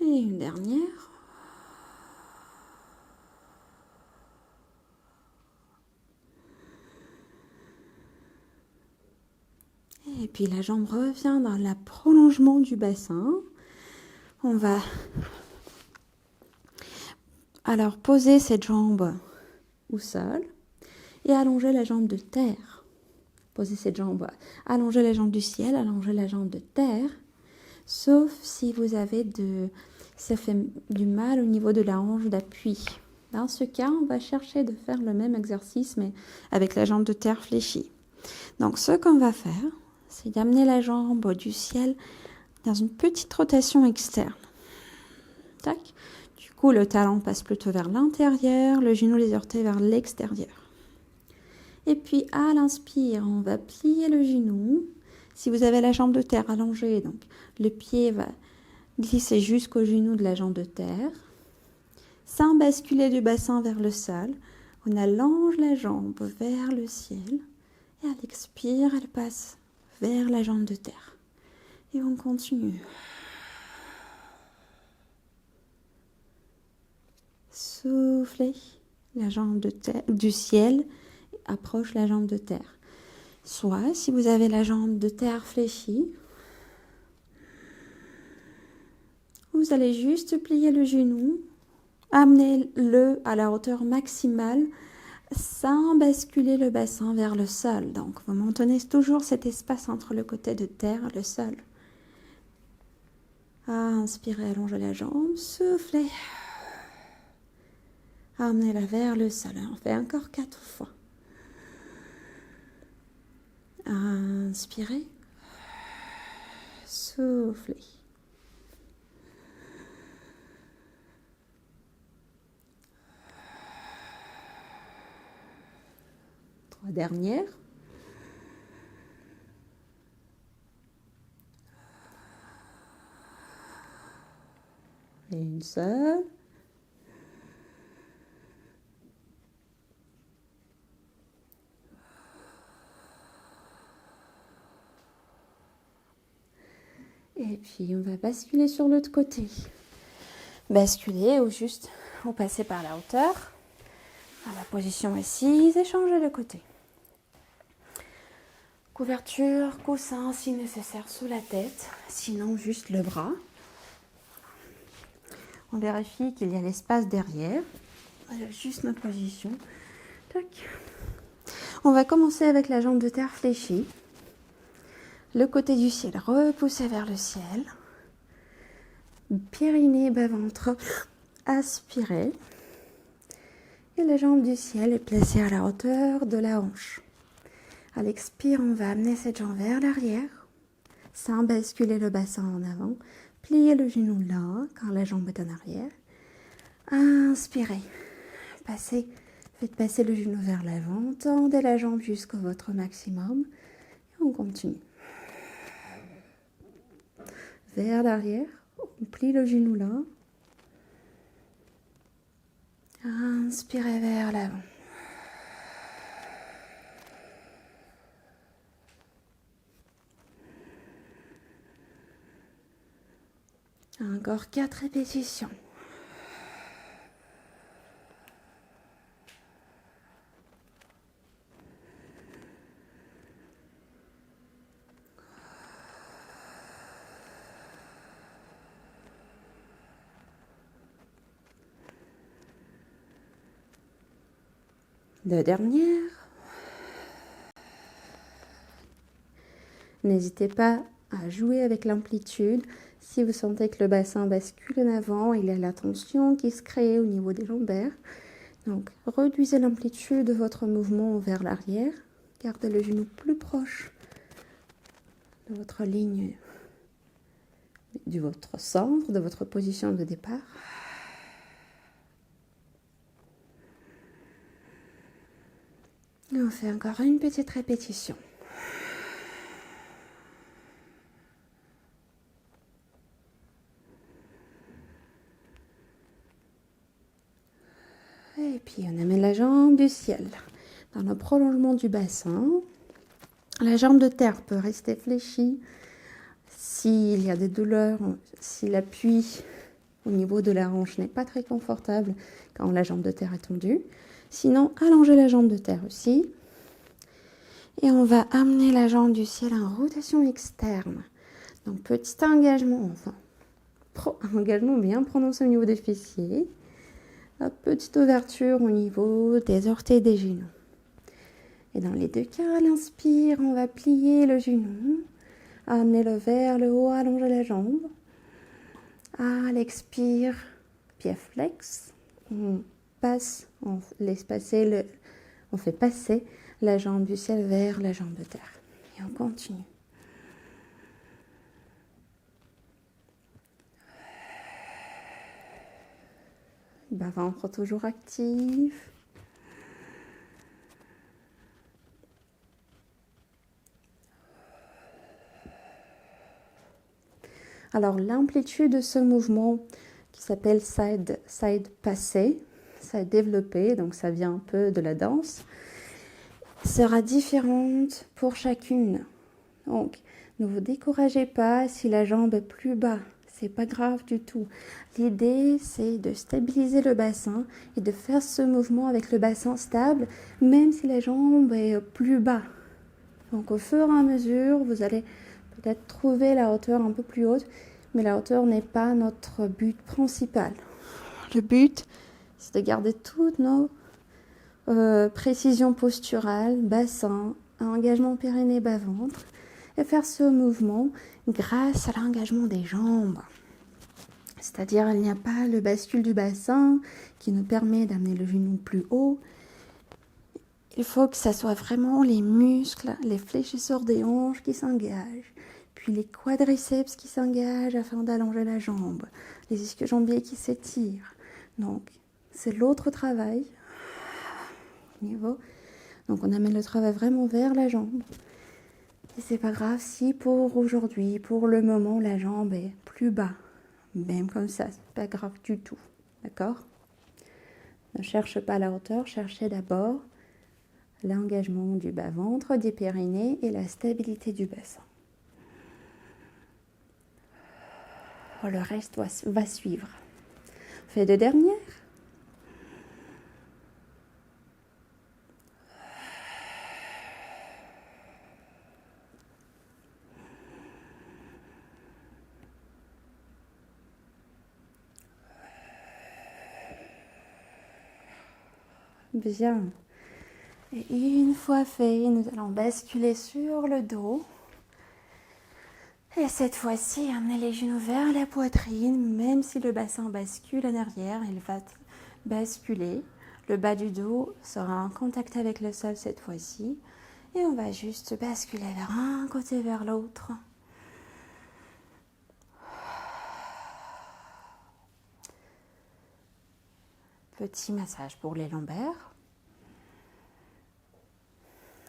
Et une dernière. Et puis la jambe revient dans le prolongement du bassin. On va alors poser cette jambe au sol et allonger la jambe de terre. Poser cette jambe, allonger la jambe du ciel, allonger la jambe de terre. Sauf si vous avez ça fait du mal au niveau de la hanche d'appui. Dans ce cas, on va chercher de faire le même exercice, mais avec la jambe de terre fléchie. Donc, ce qu'on va faire, c'est d'amener la jambe du ciel dans une petite rotation externe. Tac. Du coup, le talon passe plutôt vers l'intérieur, le genou, les orteils vers l'extérieur. Et puis, à l'inspire, on va plier le genou. Si vous avez la jambe de terre allongée, donc le pied va glisser jusqu'au genou de la jambe de terre. Sans basculer du bassin vers le sol, on allonge la jambe vers le ciel. Et à l'expire, elle passe vers la jambe de terre. Et on continue. Soufflez. La jambe de terre, du ciel approche la jambe de terre. Soit, si vous avez la jambe de terre fléchie, vous allez juste plier le genou, amenez-le à la hauteur maximale sans basculer le bassin vers le sol. Donc, vous maintenez toujours cet espace entre le côté de terre et le sol. Inspirez, allongez la jambe, soufflez. Amenez-la vers le sol. On fait encore 4 fois. Inspirez. Soufflez. Trois dernières. Et une seule. Et puis, on va basculer sur l'autre côté. Basculer ou juste, vous passez par la hauteur, à la position assise et changer de côté. Couverture, coussin si nécessaire sous la tête, sinon juste le bras. On vérifie qu'il y a l'espace derrière. J'ajuste ma position. Tac. On va commencer avec la jambe de terre fléchie. Le côté du ciel repoussé vers le ciel. Périnée, bas-ventre aspiré. Et la jambe du ciel est placée à la hauteur de la hanche. À l'expire, on va amener cette jambe vers l'arrière, sans basculer le bassin en avant. Pliez le genou là, quand la jambe est en arrière. Inspirez. Faites passer le genou vers l'avant. Tendez la jambe jusqu'au votre maximum. Et on continue. Vers l'arrière. On plie le genou là. Inspirez vers l'avant. Encore 4 répétitions. Deux dernières. N'hésitez pas à jouer avec l'amplitude. Si vous sentez que le bassin bascule en avant, il y a la tension qui se crée au niveau des lombaires. Donc, réduisez l'amplitude de votre mouvement vers l'arrière. Gardez le genou plus proche de votre ligne, de votre centre, de votre position de départ. Et on fait encore une petite répétition. Et puis on amène la jambe du ciel dans le prolongement du bassin. La jambe de terre peut rester fléchie. S'il y a des douleurs, si l'appui au niveau de la hanche n'est pas très confortable quand la jambe de terre est tendue. Sinon, allongez la jambe de terre aussi. Et on va amener la jambe du ciel en rotation externe. Donc petit engagement, engagement bien prononcé au niveau des fessiers. Petite ouverture au niveau des orteils des genoux. Et dans les deux cas, à l'inspire, on va plier le genou, amener-le vers le haut, allonger la jambe. À l'expire, pied flex, on fait passer la jambe du ciel vers la jambe de terre. Et on continue. Bas-ventre toujours actif. Alors l'amplitude de ce mouvement qui s'appelle side passé, side développé, donc ça vient un peu de la danse, sera différente pour chacune. Donc ne vous découragez pas si la jambe est plus bas, c'est pas grave du tout. L'idée c'est de stabiliser le bassin et de faire ce mouvement avec le bassin stable, même si la jambe est plus bas. Donc au fur et à mesure, vous allez peut-être trouver la hauteur un peu plus haute, mais la hauteur n'est pas notre but principal. Le but, c'est de garder toutes nos précisions posturales, bassin, engagement périnée, bas-ventre, et faire ce mouvement grâce à l'engagement des jambes. C'est-à-dire, il n'y a pas le bascule du bassin qui nous permet d'amener le genou plus haut. Il faut que ça soit vraiment les muscles, les fléchisseurs des hanches qui s'engagent, puis les quadriceps qui s'engagent afin d'allonger la jambe, les ischio-jambiers qui s'étirent. Donc, c'est l'autre travail. Donc, on amène le travail vraiment vers la jambe. Et c'est pas grave si pour aujourd'hui, pour le moment, la jambe est plus bas. Même comme ça, c'est pas grave du tout. D'accord ? Ne cherche pas la hauteur, cherchez d'abord l'engagement du bas-ventre, des périnées et la stabilité du bassin. Le reste va suivre. On fait deux dernières. Bien. Et une fois fait, nous allons basculer sur le dos. Et cette fois-ci, amenez les genoux vers la poitrine. Même si le bassin bascule en arrière, il va basculer. Le bas du dos sera en contact avec le sol cette fois-ci. Et on va juste basculer vers un côté, vers l'autre. Petit massage pour les lombaires.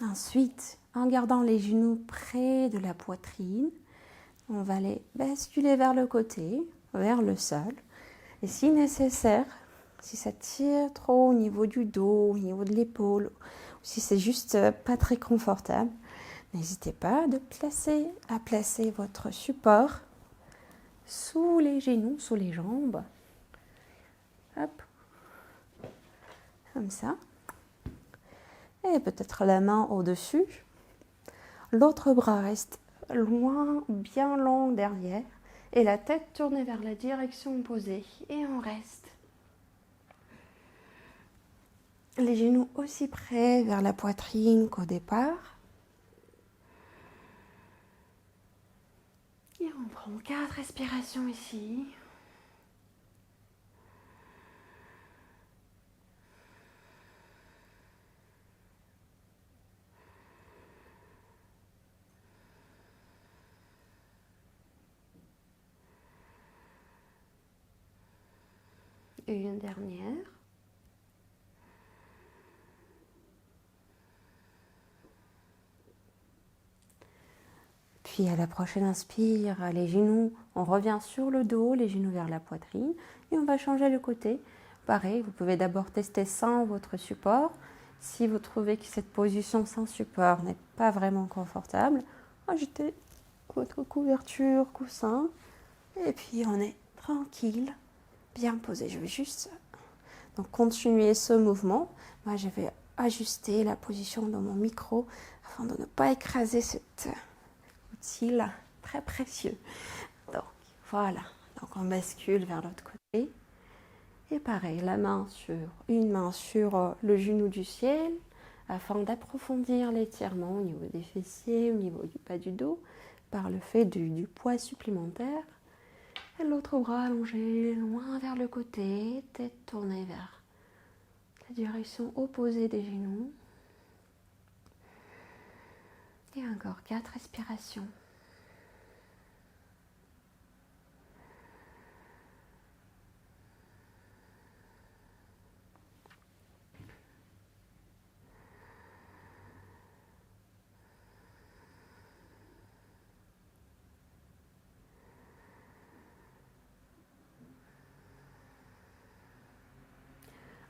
Ensuite, en gardant les genoux près de la poitrine, on va les basculer vers le côté, vers le sol. Et si nécessaire, si ça tire trop au niveau du dos, au niveau de l'épaule, ou si c'est juste pas très confortable, n'hésitez pas à placer votre support sous les genoux, sous les jambes. Hop. Comme ça. Et peut-être la main au-dessus. L'autre bras reste loin, bien long derrière. Et la tête tournée vers la direction opposée. Et on reste. Les genoux aussi près vers la poitrine qu'au départ. Et on prend 4 respirations ici. Et une dernière. Puis à la prochaine inspire, les genoux, on revient sur le dos, les genoux vers la poitrine et on va changer le côté. Pareil, vous pouvez d'abord tester sans votre support. Si vous trouvez que cette position sans support n'est pas vraiment confortable, ajoutez votre couverture, coussin et puis on est tranquille, bien posé. Je vais juste donc continuer ce mouvement. Moi, je vais ajuster la position de mon micro afin de ne pas écraser cette outil très précieux. Donc voilà, donc on bascule vers l'autre côté. Et pareil, une main sur le genou du ciel afin d'approfondir l'étirement au niveau des fessiers, au niveau du bas du dos, par le fait du poids supplémentaire. Et l'autre bras allongé loin vers le côté, tête tournée vers la direction opposée des genoux. Et encore 4 respirations.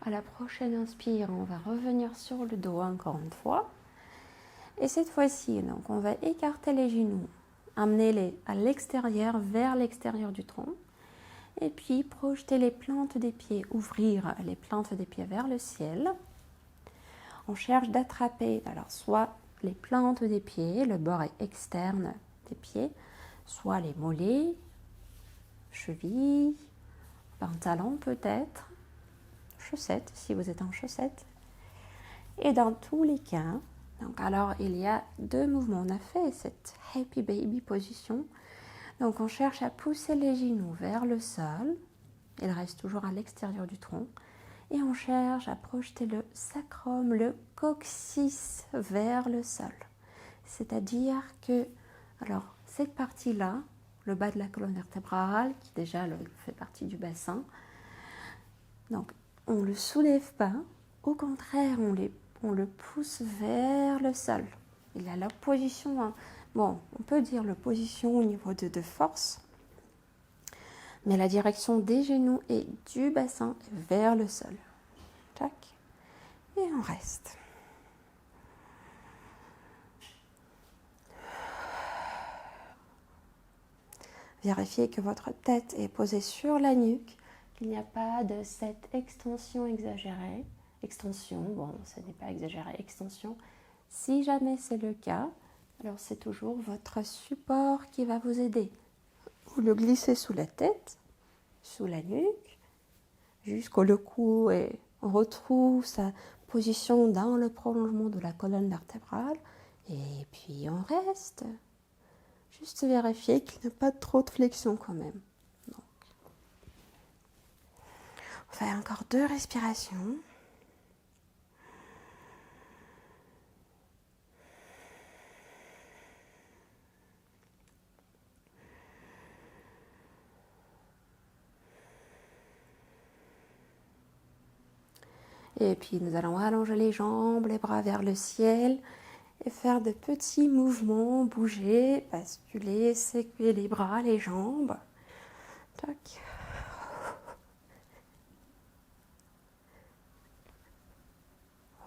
À la prochaine inspire, on va revenir sur le dos encore une fois. Et cette fois-ci, donc, on va écarter les genoux, amener-les à l'extérieur, vers l'extérieur du tronc. Et puis, projeter les plantes des pieds, ouvrir les plantes des pieds vers le ciel. On cherche d'attraper, alors soit les plantes des pieds, le bord externe des pieds, soit les mollets, chevilles, pantalons peut-être, chaussettes si vous êtes en chaussettes. Et dans tous les cas, donc alors il y a 2 mouvements. On a fait cette happy baby position. Donc on cherche à pousser les genoux vers le sol. Il reste toujours à l'extérieur du tronc. Et on cherche à projeter le sacrum, le coccyx vers le sol. C'est-à-dire que, alors cette partie-là, le bas de la colonne vertébrale, qui déjà fait partie du bassin, donc on ne le soulève pas, au contraire, on le pousse vers le sol. Il a la position, bon, on peut dire la position au niveau de force, mais la direction des genoux et du bassin est vers le sol. Tac. Et on reste. Vérifiez que votre tête est posée sur la nuque, qu'il n'y a pas de cette extension exagérée. Extension, bon, ce n'est pas exagéré, extension. Si jamais c'est le cas, alors c'est toujours votre support qui va vous aider. Vous le glissez sous la tête, sous la nuque, jusqu'au cou et on retrouve sa position dans le prolongement de la colonne vertébrale. Et puis on reste. Juste vérifier qu'il n'y a pas trop de flexion quand même. Donc, on fait encore 2 respirations. Et puis nous allons allonger les jambes, les bras vers le ciel et faire de petits mouvements, bouger, basculer, séculer les bras, les jambes. Tac.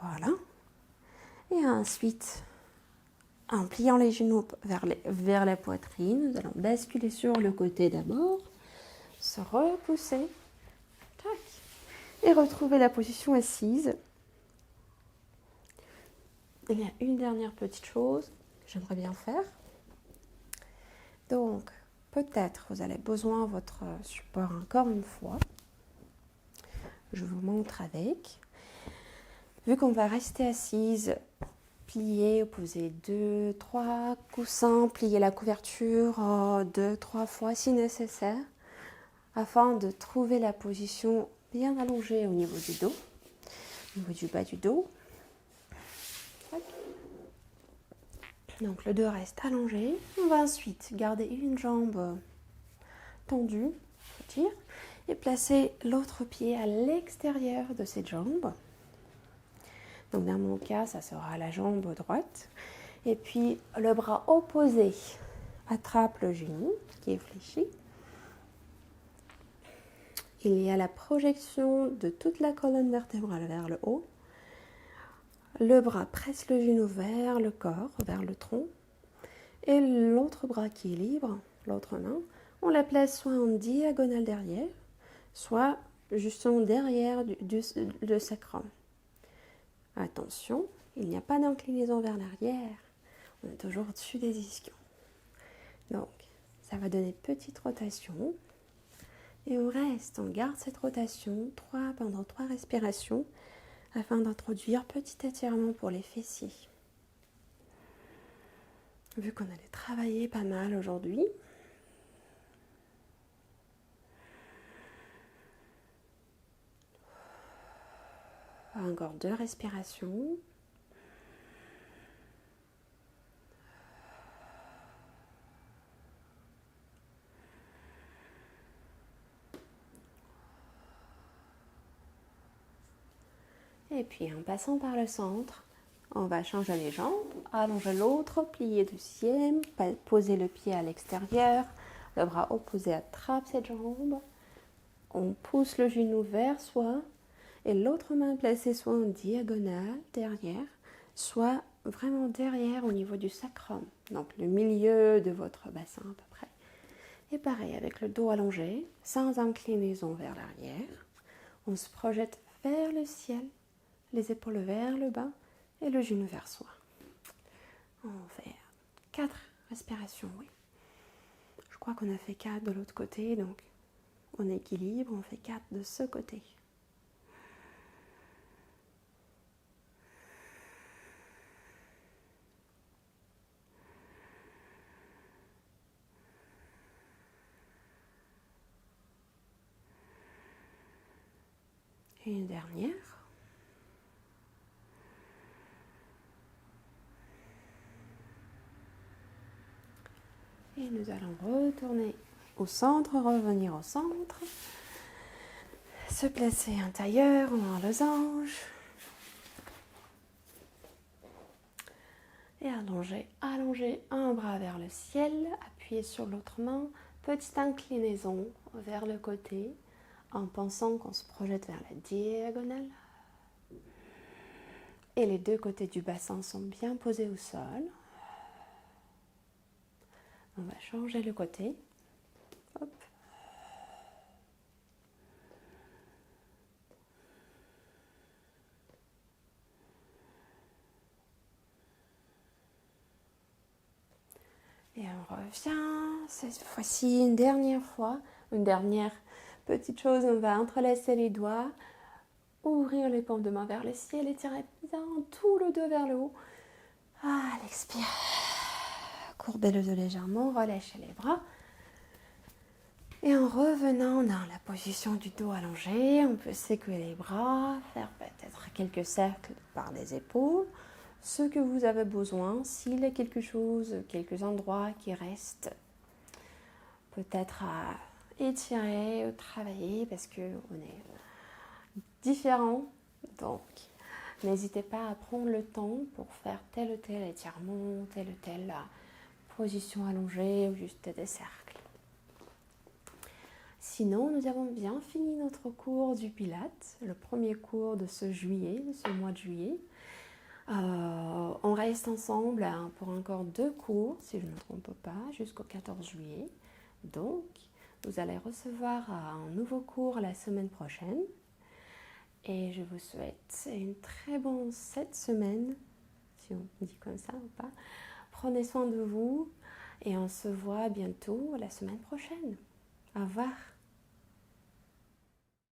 Voilà. Et ensuite, en pliant les genoux vers la poitrine, nous allons basculer sur le côté d'abord, se repousser, tac, et retrouver la position assise. Il y a une dernière petite chose que j'aimerais bien faire. Donc, peut-être vous avez besoin de votre support encore une fois. Je vous montre avec. Vu qu'on va rester assise, plier, poser 2, 3 coussins, plier la couverture 2, 3 fois si nécessaire, afin de trouver la position bien allongée au niveau du dos, au niveau du bas du dos. Donc le dos reste allongé. On va ensuite garder une jambe tendue, et placer l'autre pied à l'extérieur de cette jambe. Donc dans mon cas, ça sera la jambe droite. Et puis le bras opposé attrape le genou qui est fléchi. Il y a la projection de toute la colonne vertébrale vers le haut. Le bras presse le genou vers le corps, vers le tronc. Et l'autre bras qui est libre, l'autre main, on la place soit en diagonale derrière, soit justement derrière le sacrum. Attention, il n'y a pas d'inclinaison vers l'arrière. On est toujours au-dessus des ischions. Donc, ça va donner une petite rotation. Et on reste, on garde cette rotation pendant 3 respirations afin d'introduire petit étirement pour les fessiers. Vu qu'on allait travailler pas mal aujourd'hui, encore 2 respirations. Et puis en passant par le centre, on va changer les jambes, allonger l'autre, plier deuxième, poser le pied à l'extérieur, le bras opposé attrape cette jambe, on pousse le genou vers soi et l'autre main placée soit en diagonale derrière, soit vraiment derrière au niveau du sacrum, donc le milieu de votre bassin à peu près. Et pareil, avec le dos allongé, sans inclinaison vers l'arrière, on se projette vers le ciel, les épaules vers le bas et le genou vers soi. On fait 4 respirations, oui. Je crois qu'on a fait 4 de l'autre côté, donc on équilibre, on fait 4 de ce côté. Et une dernière. Et nous allons retourner au centre, revenir au centre. Se placer en tailleur ou en losange. Et allonger un bras vers le ciel, appuyer sur l'autre main, petite inclinaison vers le côté, en pensant qu'on se projette vers la diagonale. Et les 2 côtés du bassin sont bien posés au sol. On va changer le côté. Hop. Et on revient, cette fois-ci une dernière fois, une dernière petite chose, on va entrelacer les doigts, ouvrir les paumes de main vers le ciel, étirer bien tout le dos vers le haut. À l'expire, courbez le dos légèrement, relâchez les bras. Et en revenant dans la position du dos allongé, on peut secouer les bras, faire peut-être quelques cercles par les épaules, ce que vous avez besoin. S'il y a quelque chose, quelques endroits qui restent, peut-être à étirer ou travailler parce qu'on est différents. Donc, n'hésitez pas à prendre le temps pour faire tel ou tel étirement, telle ou telle position allongée ou juste des cercles. Sinon, nous avons bien fini notre cours du Pilates, le premier cours de ce juillet, de ce mois de juillet. On reste ensemble pour encore 2 cours, si je ne me trompe pas, jusqu'au 14 juillet. Donc, vous allez recevoir un nouveau cours la semaine prochaine. Et je vous souhaite une très bonne 7 semaines, si on dit comme ça ou pas. Prenez soin de vous et on se voit bientôt la semaine prochaine. Au revoir.